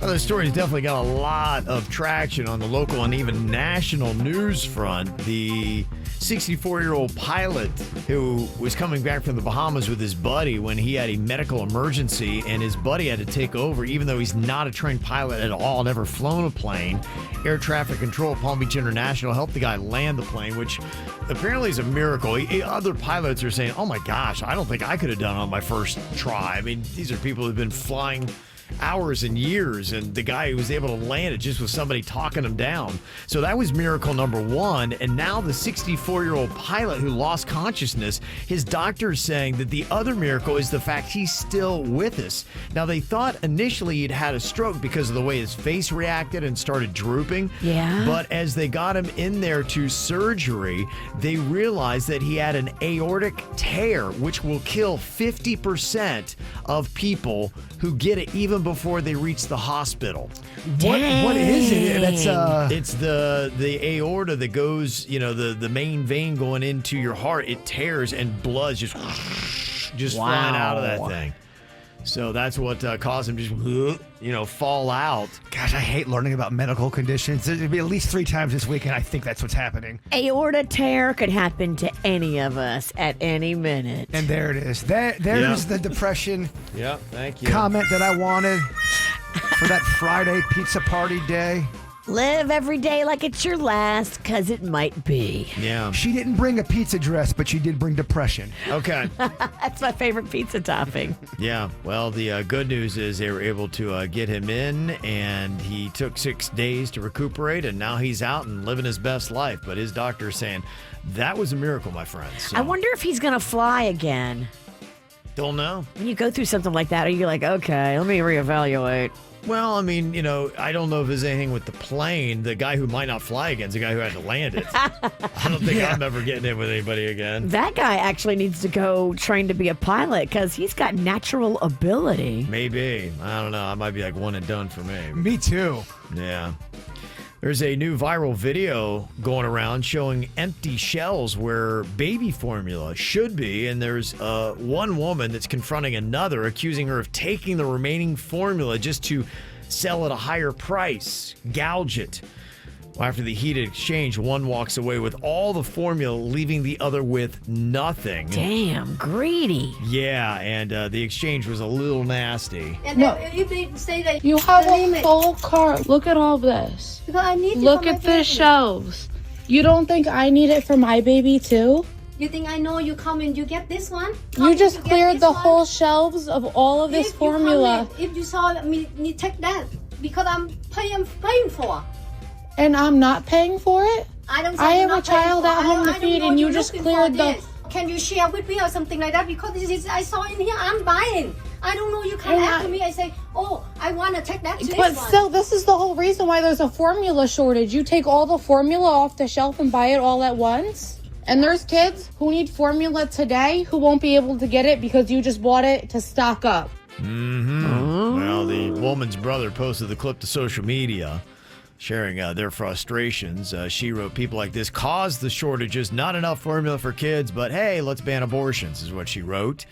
Well, the story's definitely got a lot of traction on the local and even national news front. The 64-year-old pilot who was coming back from the Bahamas with his buddy when he had a medical emergency, and his buddy had to take over, even though he's not a trained pilot at all, never flown a plane. Air traffic control at Palm Beach International helped the guy land the plane, which apparently is a miracle. Other pilots are saying, oh my gosh, I don't think I could have done it on my first try. I mean, these are people who've been flying hours and years, and the guy who was able to land it just with somebody talking him down. So that was miracle number one. And now the 64-year-old pilot who lost consciousness, his doctor's saying that the other miracle is the fact he's still with us. Now, they thought initially he'd had a stroke because of the way his face reacted and started drooping. Yeah. But as they got him in there to surgery, they realized that he had an aortic tear, which will kill 50% of people who get it even before they reach the hospital. What is it? It's the aorta that goes, the main vein going into your heart. It tears and blood just flying out of that thing. So that's what caused him to just, fall out. Gosh, I hate learning about medical conditions. It'll be at least 3 times this week, and I think that's what's happening. Aorta tear could happen to any of us at any minute. And there it is. There's the depression Yep, thank you. comment that I wanted for that Friday pizza party day. Live every day like it's your last, because it might be. Yeah. She didn't bring a pizza dress, but she did bring depression. Okay. That's my favorite pizza topping. Yeah. Well, the good news is they were able to get him in, and he took 6 days to recuperate, and now he's out and living his best life. But his doctor is saying that was a miracle, my friend. So, I wonder if he's going to fly again. don't know. When you go through something like that, are you like, okay, let me reevaluate? Well, I mean, I don't know if there's anything with the plane. The guy who might not fly again is the guy who had to land it. I don't think I'm ever getting in with anybody again. That guy actually needs to go train to be a pilot because he's got natural ability. Maybe. I don't know. I might be like one and done for me. Me too. Yeah. There's a new viral video going around showing empty shelves where baby formula should be, and there's one woman that's confronting another, accusing her of taking the remaining formula just to sell at a higher price, gouge it. Well, after the heated exchange, one walks away with all the formula, leaving the other with nothing. Damn, greedy. Yeah, and the exchange was a little nasty. And no. If they say that you have a full cart. Look at all this. Because I need it Look for at my the baby. shelves. You don't think I need it for my baby too? You think I know you come and you get this one? You just cleared the whole shelves of all of this formula. If you saw me, you take that because I'm paying for. And I'm not paying for it? I don't. I have a child at home to feed, and you just cleared the. Can you share with me or something like that? Because this is I saw in here. I'm buying. I don't know. You come after me. I say, oh, I want to take that. But still, this is the whole reason why there's a formula shortage. You take all the formula off the shelf and buy it all at once. And there's kids who need formula today who won't be able to get it because you just bought it to stock up. Mm-hmm. Well, the woman's brother posted the clip to social media, sharing their frustrations. She wrote, people like this cause the shortages, not enough formula for kids, but hey, let's ban abortions, is what she wrote.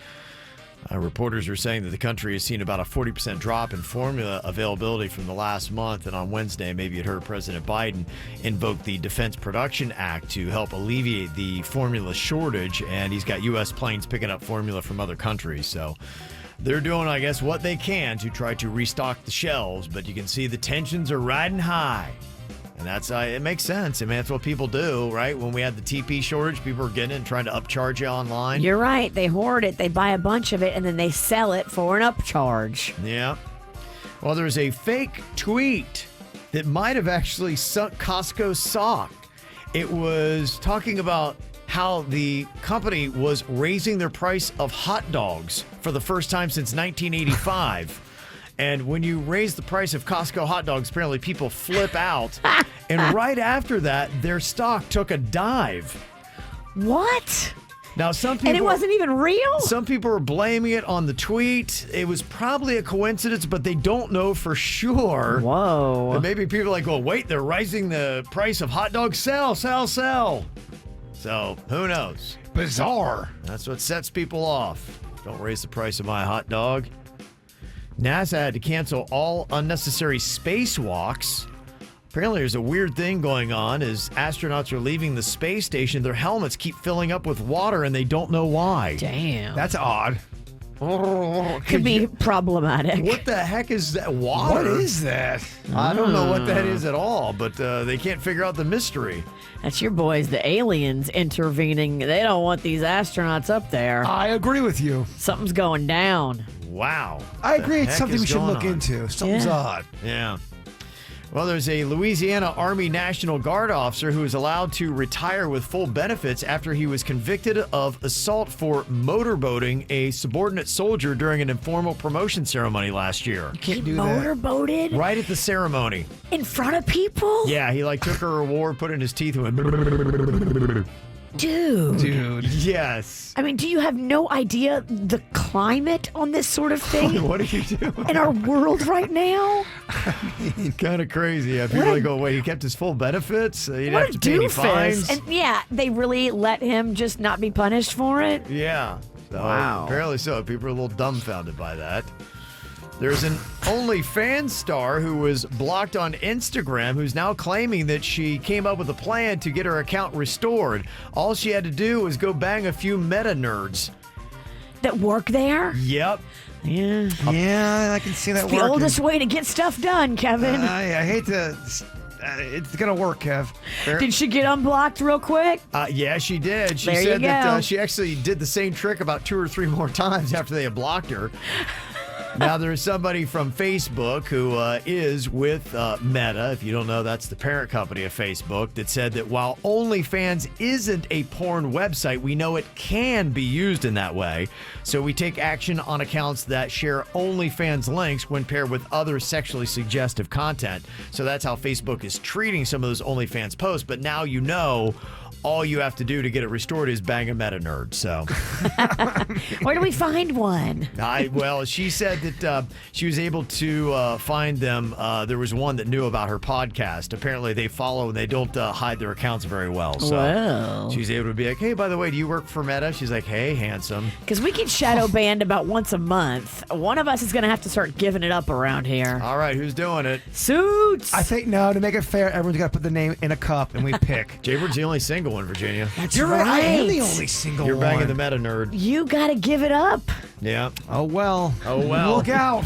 Reporters are saying that the country has seen about a 40% drop in formula availability from the last month. And on Wednesday, maybe it heard President Biden invoke the Defense Production Act to help alleviate the formula shortage. And he's got U.S. planes picking up formula from other countries. So they're doing, I guess, what they can to try to restock the shelves, but you can see the tensions are riding high. And that's it makes sense. I mean, that's what people do, right? When we had the TP shortage, people were getting it and trying to upcharge you online. You're right. They hoard it. They buy a bunch of it, and then they sell it for an upcharge. Yeah. Well, there's a fake tweet that might have actually sunk Costco's sock. It was talking about how the company was raising their price of hot dogs for the first time since 1985. And when you raise the price of Costco hot dogs, apparently people flip out. And right after that, their stock took a dive. What? Now, some people... And it wasn't even real? Some people are blaming it on the tweet. It was probably a coincidence, but they don't know for sure. Whoa. And maybe people are like, well, wait, they're raising the price of hot dogs. Sell. So, who knows? Bizarre. That's what sets people off. Don't raise the price of my hot dog. NASA had to cancel all unnecessary spacewalks. Apparently, there's a weird thing going on as astronauts are leaving the space station. Their helmets keep filling up with water, and they don't know why. Damn. That's odd. Could be problematic. What the heck is that water? What is that? I don't know what that is at all, but they can't figure out the mystery. That's your boys, the aliens, intervening. They don't want these astronauts up there. I agree with you. Something's going down. Wow. I agree. It's something we should going look on? into. Something's odd. Yeah. Well, there's a Louisiana Army National Guard officer who is allowed to retire with full benefits after he was convicted of assault for motorboating a subordinate soldier during an informal promotion ceremony last year. Can't do Motorboated? Right at the ceremony. In front of people? Yeah, he took her reward, put it in his teeth, and went... Dude. Yes. I mean, do you have no idea the climate on this sort of thing? What are you doing? In our world right now? Kind of crazy. Yeah, people go, wait, he kept his full benefits? He didn't have to pay any fines? And yeah, they really let him just not be punished for it? Yeah. So, wow. Apparently so. People are a little dumbfounded by that. There's an OnlyFans star who was blocked on Instagram who's now claiming that she came up with a plan to get her account restored. All she had to do was go bang a few meta nerds. That work there? Yep. Yeah, I can see that It's the oldest way to get stuff done, Kevin. I hate to... it's going to work, Kev. Did she get unblocked real quick? Yeah, she did. She there said you that go. she actually did the same trick about 2 or 3 more times after they had blocked her. Now, there's somebody from Facebook who is with Meta. If you don't know, that's the parent company of Facebook, that said that while OnlyFans isn't a porn website, we know it can be used in that way. So we take action on accounts that share OnlyFans links when paired with other sexually suggestive content. So that's how Facebook is treating some of those OnlyFans posts. But now you know all you have to do to get it restored is bang a meta nerd. So, where do we find one? Well, she said that she was able to find them. There was one that knew about her podcast. Apparently, they follow and they don't hide their accounts very well. So Wow. she was able to be like, "Hey, by the way, do you work for Meta?" She's like, "Hey, handsome." Because we get shadow banned about once a month. One of us is going to have to start giving it up around here. All right, who's doing it? Suits. I think, no, to make it fair, everyone's got to put the name in a cup and we pick. Jbird's the only single in Virginia. That's You're right. I am the right. only single You're one. banging the meta nerd. You got to give it up. Yeah. Oh, well. Look out.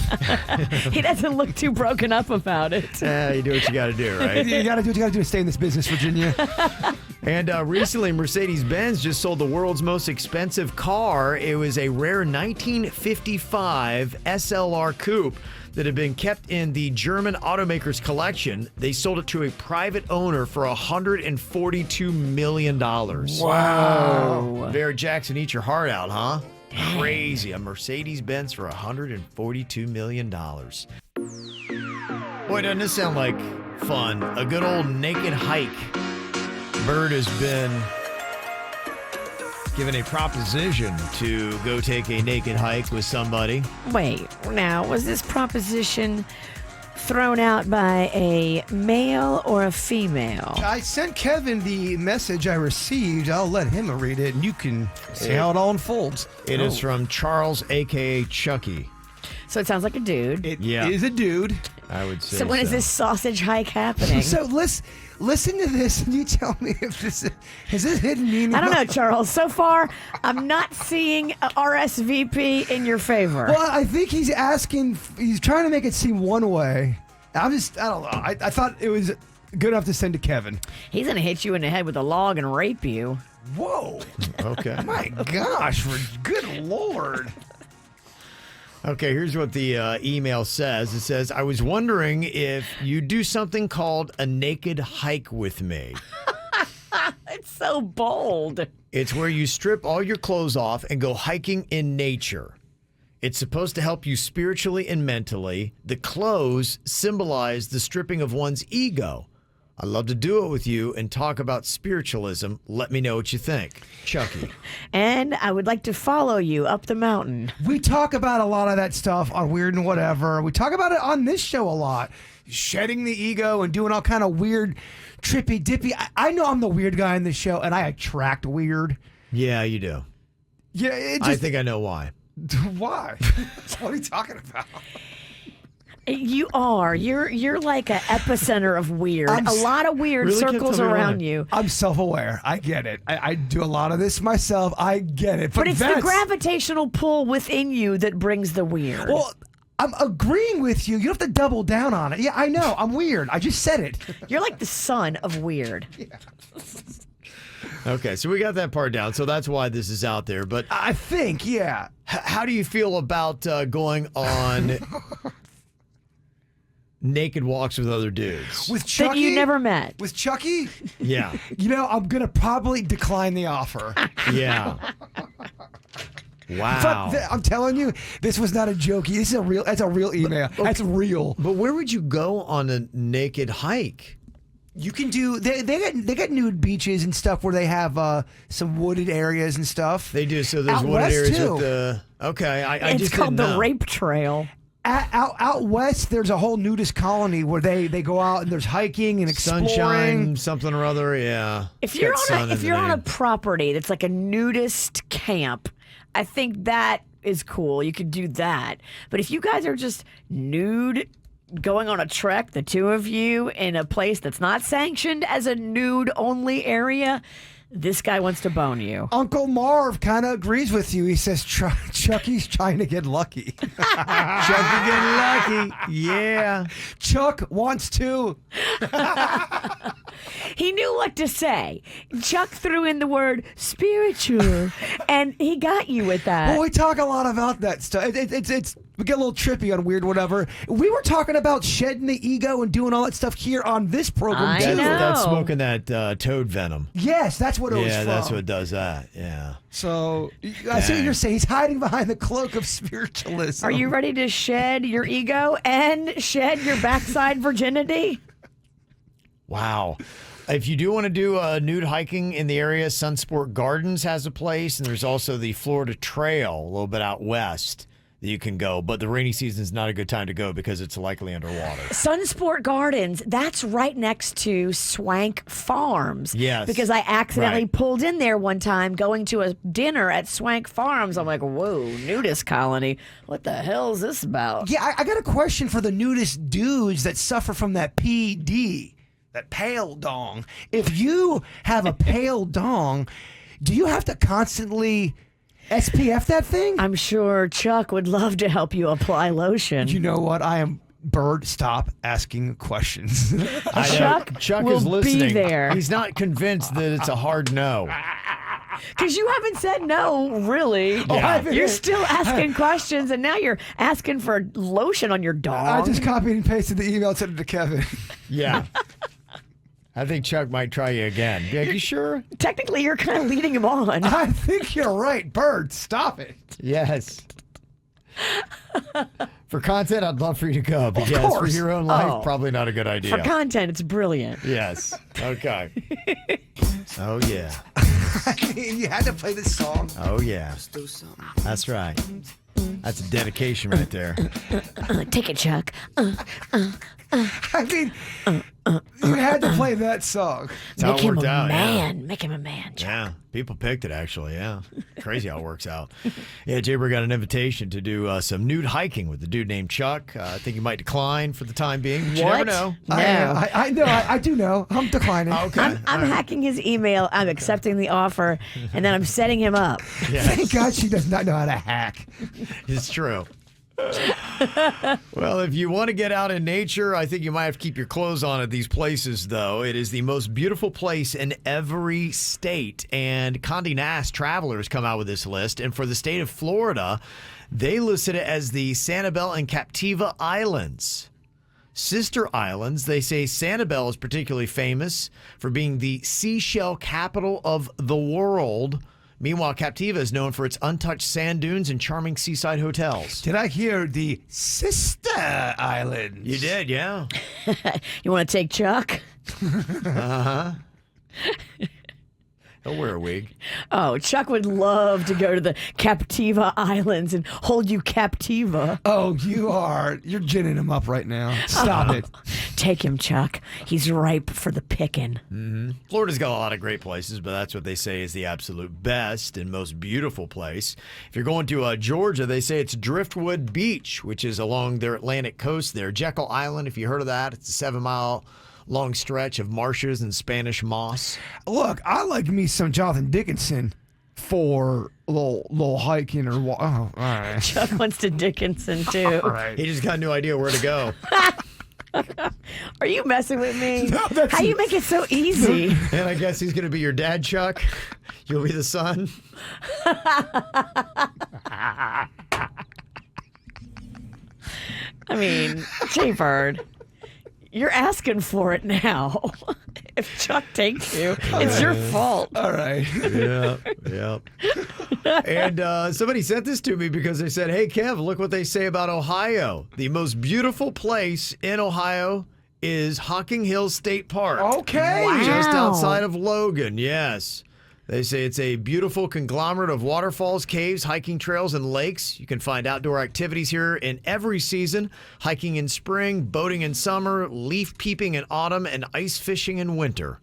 He doesn't look too broken up about it. You do what you got to do, right? You got to do what you got to do to stay in this business, Virginia. And recently, Mercedes-Benz just sold the world's most expensive car. It was a rare 1955 SLR coupe that had been kept in the German automaker's collection. They sold it to a private owner for $142 million. Wow. Vera Jackson, eat your heart out, huh? Crazy. A Mercedes-Benz for $142 million. Boy, doesn't this sound like fun? A good old naked hike. Bird has been given a proposition to go take a naked hike with somebody. Wait, now, was this proposition thrown out by a male or a female? I sent Kevin the message I received. I'll let him read it, and you can see how it all unfolds. It is from Charles, a.k.a. Chucky. So it sounds like a dude. It is a dude. I would say so. When is this sausage hike happening? So listen to this, and you tell me if this is this hidden meaning. I don't know, Charles. So far, I'm not seeing a RSVP in your favor. Well, I think he's trying to make it seem one way. I don't know. I thought it was good enough to send to Kevin. He's going to hit you in the head with a log and rape you. Whoa. Okay. My gosh, good Lord. Okay, here's what the email says. It says, I was wondering if you do something called a naked hike with me. It's so bold. It's where you strip all your clothes off and go hiking in nature. It's supposed to help you spiritually and mentally. The clothes symbolize the stripping of one's ego. I'd love to do it with you and talk about spiritualism. Let me know what you think. Chucky. And I would like to follow you up the mountain. We talk about a lot of that stuff on Weird and Whatever. We talk about it on this show a lot. Shedding the ego and doing all kind of weird, trippy, dippy. I know I'm the weird guy in this show, and I attract weird. Yeah, you do. Yeah, I think I know why. Why? What are you talking about? You are. You're like an epicenter of weird. A lot of weird Really circles around you. I'm self-aware. I get it. I do a lot of this myself. I get it. But it's the gravitational pull within you that brings the weird. Well, I'm agreeing with you. You don't have to double down on it. Yeah, I know. I'm weird. I just said it. You're like the son of weird. Yeah. Okay, so we got that part down. So that's why this is out there. But I think, yeah. How do you feel about going on naked walks with other dudes? With Chucky? That you never met. With Chucky? Yeah. You know, I'm going to probably decline the offer. Yeah. Wow. But I'm telling you, this was not a joke. This is a real. That's a real email. That's real. But where would you go on a naked hike? You can do. They got nude beaches and stuff where they have some wooded areas and stuff. They do. So there's Out wooded west, areas too. with the. Okay, I It's just called didn't the know. rape trail. Out west, there's a whole nudist colony where they go out and there's hiking and exploring. Sunshine, something or other. Yeah. If It's you're got on sun a if in you're the on a name. property that's like a nudist camp, I think that is cool. You could do that. But if you guys are just nude going on a trek, the two of you in a place that's not sanctioned as a nude only area, this guy wants to bone you. Uncle Marv kind of agrees with you. He says Chucky's trying to get lucky. Chucky getting lucky. Yeah. Chuck wants to. He knew what to say. Chuck threw in the word spiritual, and he got you with that. Well, we talk a lot about that stuff. It's we get a little trippy on Weird Whatever. We were talking about shedding the ego and doing all that stuff here on this program I too. know. That's smoking that toad venom. Yes, that's what it was Yeah, from. that's what does that. Yeah. So I see what Dang. you're saying. He's hiding behind the cloak of spiritualism. Are you ready to shed your ego and shed your backside virginity? Wow. If you do want to do nude hiking in the area, Sunsport Gardens has a place, and there's also the Florida Trail a little bit out west that you can go. But the rainy season is not a good time to go because it's likely underwater. Sunsport Gardens, that's right next to Swank Farms. Yes. Because I accidentally Right. pulled in there one time going to a dinner at Swank Farms. I'm like, whoa, nudist colony. What the hell is this about? Yeah, I got a question for the nudist dudes that suffer from that PD, that pale dong. If you have a pale dong, do you have to constantly SPF that thing? I'm sure Chuck would love to help you apply lotion. You know what? I am Bird. Stop asking questions. Chuck will is listening. be there. He's not convinced that it's a hard no. Because you haven't said no, really. Yeah. You're still asking questions, and now you're asking for lotion on your dog. I just copied and pasted the email and sent it to Kevin. Yeah. I think Chuck might try you again. Are you sure? Technically, you're kind of leading him on. I think you're right, Bird. Stop it. Yes. For content, I'd love for you to go. But Of yes, for course. your own life, Oh. probably not a good idea. For content, it's brilliant. Yes. Okay. Oh, yeah. I mean, you had to play this song. Oh, yeah. That's right. That's a dedication right there. Take it, Chuck. I mean, You had to play that song. That's how Make it him worked a out. man. Make him a man. Yeah, people picked it actually. Yeah, crazy how it works out. Yeah, Jbird got an invitation to do some nude hiking with a dude named Chuck. I think he might decline for the time being. But you never know. No. I know. I do know. I'm declining. Okay. I'm hacking his email. I'm accepting the offer, and then I'm setting him up. Yes. Thank God she does not know how to hack. It's true. Well, if you want to get out in nature, I think you might have to keep your clothes on at these places, though. It is the most beautiful place in every state. And Condé Nast Travelers come out with this list. And for the state of Florida, they listed it as the Sanibel and Captiva Islands. Sister islands, they say Sanibel is particularly famous for being the seashell capital of the world. Meanwhile, Captiva is known for its untouched sand dunes and charming seaside hotels. Did I hear the Sister Islands? You did, yeah. You want to take Chuck? Uh-huh. He'll wear a wig. Oh, Chuck would love to go to the Captiva Islands and hold you Captiva. Oh, you're ginning him up right now. Stop it. Take him, Chuck. He's ripe for the picking. Mm-hmm. Florida's got a lot of great places, but that's what they say is the absolute best and most beautiful place. If you're going to Georgia, they say it's Driftwood Beach, which is along their Atlantic coast there. Jekyll Island, if you heard of that, it's a 7-mile long stretch of marshes and Spanish moss. Look, I like me some Jonathan Dickinson for a little hiking or walk. Oh, all right. Chuck wants to Dickinson, too. All right. He just got no idea where to go. Are you messing with me? No, How do you make it so easy? And I guess he's going to be your dad, Chuck. You'll be the son. I mean, Jbird, you're asking for it now. If Chuck takes you, it's your fault. All right. Yeah. And somebody sent this to me because they said, hey, Kev, look what they say about Ohio. The most beautiful place in Ohio is Hocking Hills State Park. Okay. Wow. Just outside of Logan, yes. They say it's a beautiful conglomerate of waterfalls, caves, hiking trails, and lakes. You can find outdoor activities here in every season. Hiking in spring, boating in summer, leaf peeping in autumn, and ice fishing in winter.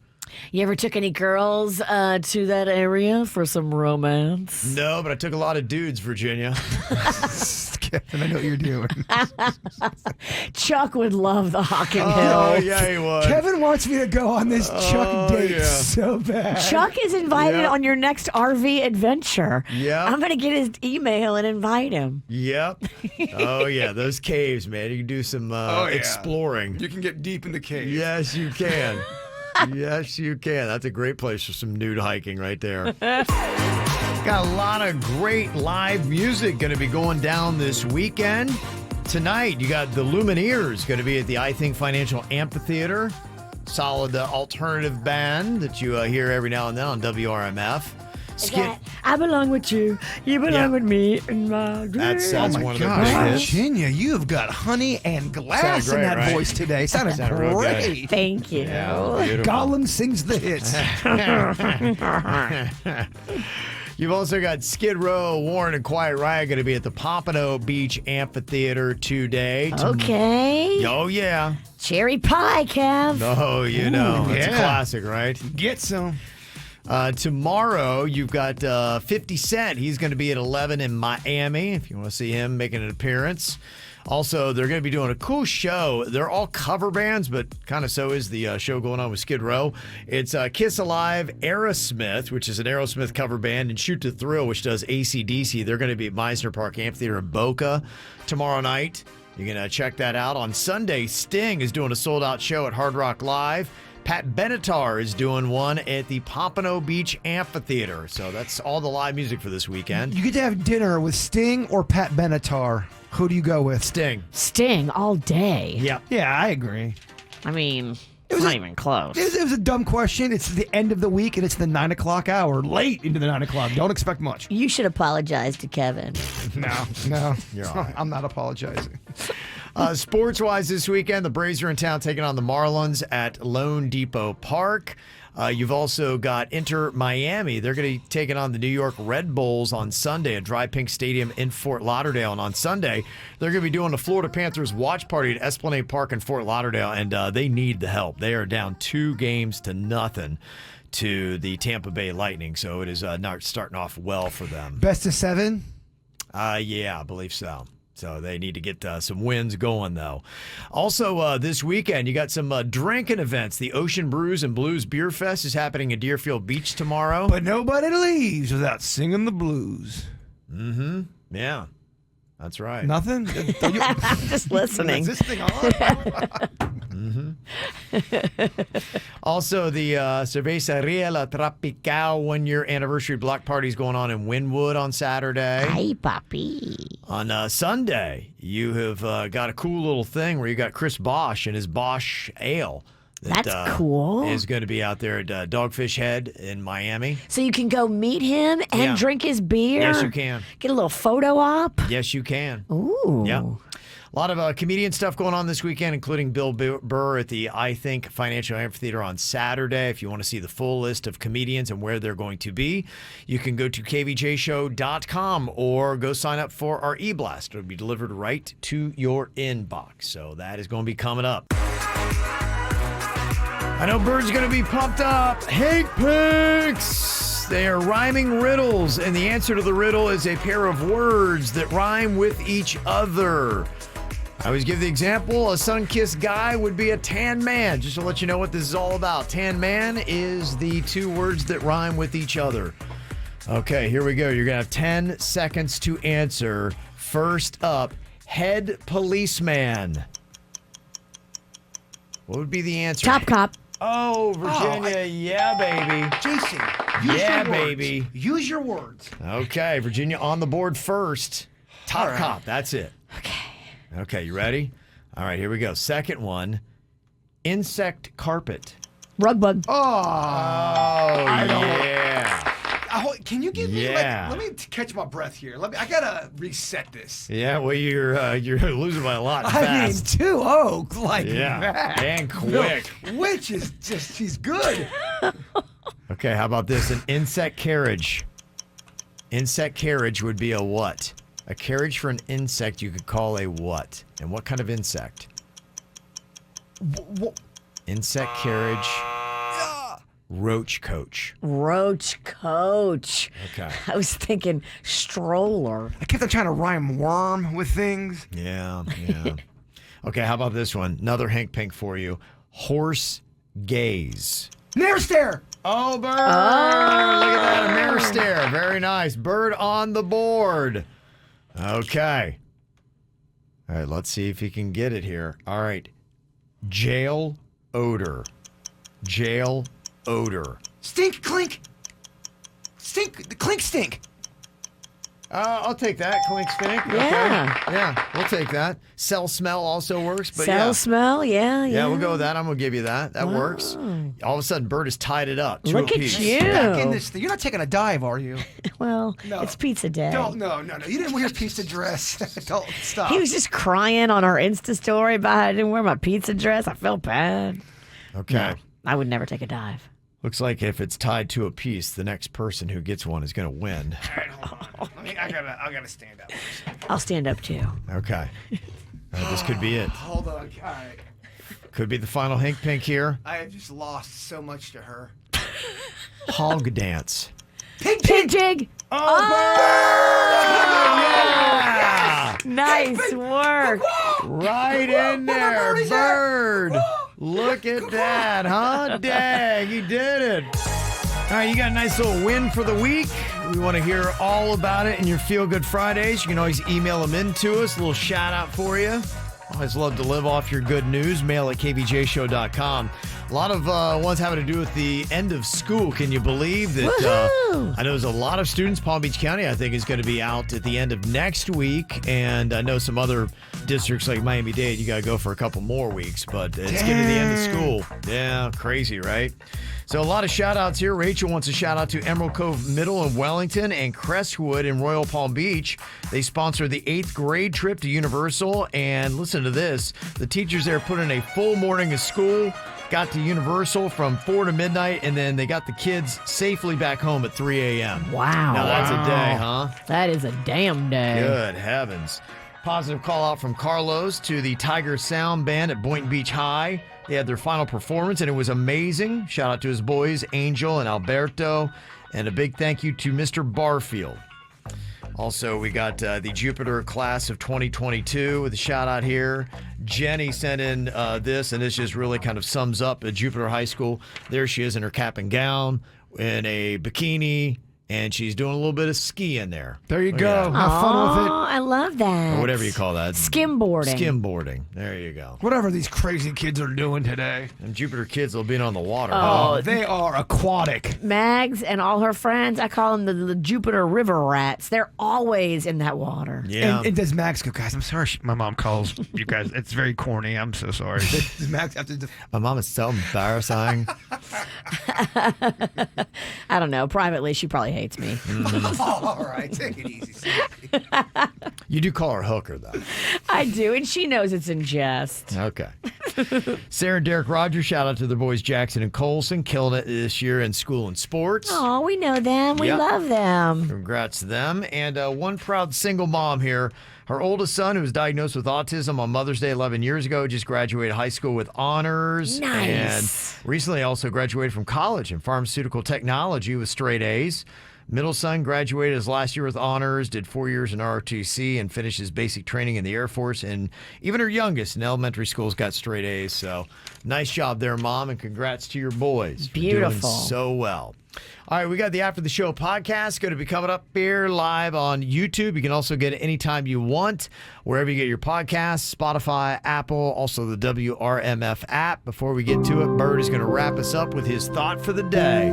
You ever took any girls to that area for some romance? No, but I took a lot of dudes, Virginia. Kevin, I know what you're doing. Chuck would love the Hocking Hills. Oh, yeah, he would. Kevin wants me to go on this Chuck date yeah. so bad. Chuck is invited Yep. on your next RV adventure. Yeah. I'm going to get his email and invite him. Yep. Oh, yeah, those caves, man. You can do some exploring. You can get deep in the cave. Yes, you can. Yes, you can. That's a great place for some nude hiking right there. Got a lot of great live music going to be going down this weekend. Tonight, you got the Lumineers going to be at the I Think Financial Amphitheater. Solid alternative band that you hear every now and then on WRMF. I belong with you. You belong with me in my dream. That's Oh my one of the gosh, big hits. Virginia, you have got honey and glass Sounded in great, that right? voice today. Sounded real good. great. Thank you. Yeah, beautiful. Gollum sings the hits. You've also got Skid Row, Warren, and Quiet Riot going to be at the Pompano Beach Amphitheater today. Okay. Oh, yeah. Cherry pie, Kev. Oh, you know. It's a yeah. classic, right? Get some. Tomorrow, you've got 50 Cent. He's going to be at 11 in Miami, if you want to see him making an appearance. Also, they're going to be doing a cool show. They're all cover bands, but kind of so is the show going on with Skid Row. It's Kiss Alive, Aerosmith, which is an Aerosmith cover band, and Shoot to Thrill, which does AC/DC. They're going to be at Meisner Park Amphitheater in Boca tomorrow night. You can check that out. On Sunday, Sting is doing a sold-out show at Hard Rock Live. Pat Benatar is doing one at the Pompano Beach Amphitheater. So that's all the live music for this weekend. You get to have dinner with Sting or Pat Benatar. Who do you go with? Sting. Sting all day. Yeah. Yeah, I agree. I mean, it's not even close. It was a dumb question. It's the end of the week, and it's the 9 o'clock hour. Late into the 9 o'clock. Don't expect much. You should apologize to Kevin. No. You're all right. I'm not apologizing. Sports-wise this weekend, the Braves are in town taking on the Marlins at Lone Depot Park. You've also got Inter Miami. They're going to be taking on the New York Red Bulls on Sunday at Dry Pink Stadium in Fort Lauderdale. And on Sunday, they're going to be doing the Florida Panthers watch party at Esplanade Park in Fort Lauderdale, and they need the help. They are down 2-0 to the Tampa Bay Lightning, so it is not starting off well for them. Best of 7? Yeah, I believe so. So they need to get some wins going, though. Also, this weekend, you got some drinking events. The Ocean Brews and Blues Beer Fest is happening at Deerfield Beach tomorrow. But nobody leaves without singing the blues. Mm-hmm. Yeah, that's right. Nothing? I'm just listening. Is this thing on? Also, the Cerveceria La Tropical 1-year anniversary block party is going on in Wynwood on Saturday. Hi, Papi. On Sunday, you have got a cool little thing where you got Chris Bosch and his Bosch Ale. That's cool. Is going to be out there at Dogfish Head in Miami. So you can go meet him and drink his beer? Yes, you can. Get a little photo op? Yes, you can. Ooh. Yeah. A lot of comedian stuff going on this weekend, including Bill Burr at the I Think Financial Amphitheater on Saturday. If you want to see the full list of comedians and where they're going to be, you can go to kvjshow.com or go sign up for our e-blast. It'll be delivered right to your inbox. So that is going to be coming up. I know Bird's going to be pumped up. Hink picks. They are rhyming riddles, and the answer to the riddle is a pair of words that rhyme with each other. I always give the example, a sun-kissed guy would be a tan man. Just to let you know what this is all about. Tan man is the 2 words that rhyme with each other. Okay, here we go. You're going to have 10 seconds to answer. First up, head policeman. What would be the answer? Top cop. Oh, Virginia, yeah, baby. Jason, use yeah, your words. baby. Use your words. Okay, Virginia on the board first. Top cop, that's it. Okay, you ready? All right, here we go. Second one, insect carpet. Rug bug. Yeah. Can you give me Yeah. let me catch my breath here. I gotta reset this. Yeah, well, you're losing by a lot fast. I mean, 2-0, like Yeah, that. and quick. Which is just, she's good. Okay, how about this? An insect carriage. Insect carriage would be a what? A carriage for an insect you could call a what? And what kind of insect? Insect carriage. Roach coach. Roach coach. Okay. I was thinking stroller. I kept on trying to rhyme worm with things. Yeah. Okay, how about this one? Another Hank Pink for you. Horse gaze. Mirror stare. Oh, Bird. Look at that. A mirror stare. Very nice. Bird on the board. Okay. All right, let's see if he can get it here. All right. Jail odor. Jail odor. Stink, clink. Stink, clink, stink. I'll take that. Clink, stink. Yeah. Okay. Yeah, we'll take that. Cell smell also works. But Cell yeah. smell, yeah. Yeah, we'll go with that. I'm going to give you that. That works. All of a sudden, Bird has tied it up. Look at you. Back in this thing. You're not taking a dive, are you? Well, No. it's pizza day. No. You didn't wear your pizza dress. Don't stop. He was just crying on our Insta story about how I didn't wear my pizza dress. I felt bad. Okay. No, I would never take a dive. Looks like if it's tied to a piece, the next person who gets one is going to win. All right, hold on. I gotta stand up. I'll stand up too. Okay. This could be it. Hold on. All right. Could be the final Hink Pink here. I have just lost so much to her. Hog dance. Pig jig. Yeah! Nice work. Right in there, Bird. Look at that, huh? Dang, you did it. All right, you got a nice little win for the week. We want to hear all about it in your Feel Good Fridays. You can always email them in to us. A little shout out for you. Always love to live off your good news. Mail at kvjshow.com. A lot of ones having to do with the end of school. Can you believe that? I know there's a lot of students. Palm Beach County, I think, is going to be out at the end of next week. And I know some other districts like Miami-Dade, you got to go for a couple more weeks. But it's getting to the end of school. Yeah, crazy, right? So a lot of shout-outs here. Rachel wants a shout-out to Emerald Cove Middle in Wellington and Crestwood in Royal Palm Beach. They sponsor the 8th grade trip to Universal. And listen to this. The teachers there put in a full morning of school, got to Universal from 4 to midnight, and then they got the kids safely back home at 3 a.m. Wow. Now that's a day, huh? That is a damn day. Good heavens. Positive call out from Carlos to the Tiger Sound Band at Boynton Beach High. They had their final performance, and it was amazing. Shout out to his boys, Angel and Alberto. And a big thank you to Mr. Barfield. Also, we got the Jupiter class of 2022 with a shout out here. Jenny sent in this, and this just really kind of sums up Jupiter High School. There she is in her cap and gown, in a bikini, and she's doing a little bit of skiing there. There you go. Have fun with it. I love that. Or whatever you call that. Skimboarding. Skimboarding. There you go. Whatever these crazy kids are doing today. And Jupiter kids will be on the water. Oh, they are aquatic. Mags and all her friends, I call them the Jupiter River Rats. They're always in that water. Yeah. And does Max go, guys, I'm sorry my mom calls you guys. It's very corny. I'm so sorry. Does Max have to... My mom is so embarrassing. I don't know. Privately, she probably hates me. All right. Take it easy. You do call her hooker, though. I do, and she knows it's in jest. Okay. Sarah and Derek Rogers, shout out to their boys Jackson and Colson, killing it this year in school and sports. Oh, we know them. We love them. Congrats to them. And one proud single mom here. Her oldest son, who was diagnosed with autism on Mother's Day 11 years ago, just graduated high school with honors. Nice. And recently also graduated from college in pharmaceutical technology with straight A's. Middle son graduated his last year with honors, did 4 years in ROTC, and finished his basic training in the Air Force. And even her youngest in elementary school's got straight A's. So nice job there, Mom, and congrats to your boys. Beautiful. For doing so well. All right, we got the After the Show podcast going to be coming up here live on YouTube. You can also get it anytime you want, wherever you get your podcasts, Spotify, Apple, also the WRMF app. Before we get to it, Bird is going to wrap us up with his thought for the day.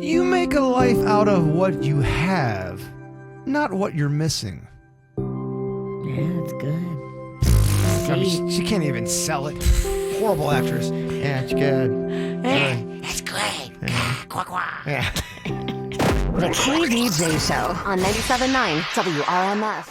You make a life out of what you have, not what you're missing. Yeah, that's good. I mean, she can't even sell it. Horrible actress. Yeah, it's good. Hey, that's great. Quack, quack. Yeah. The KVJ Show on 97.9 WRMF.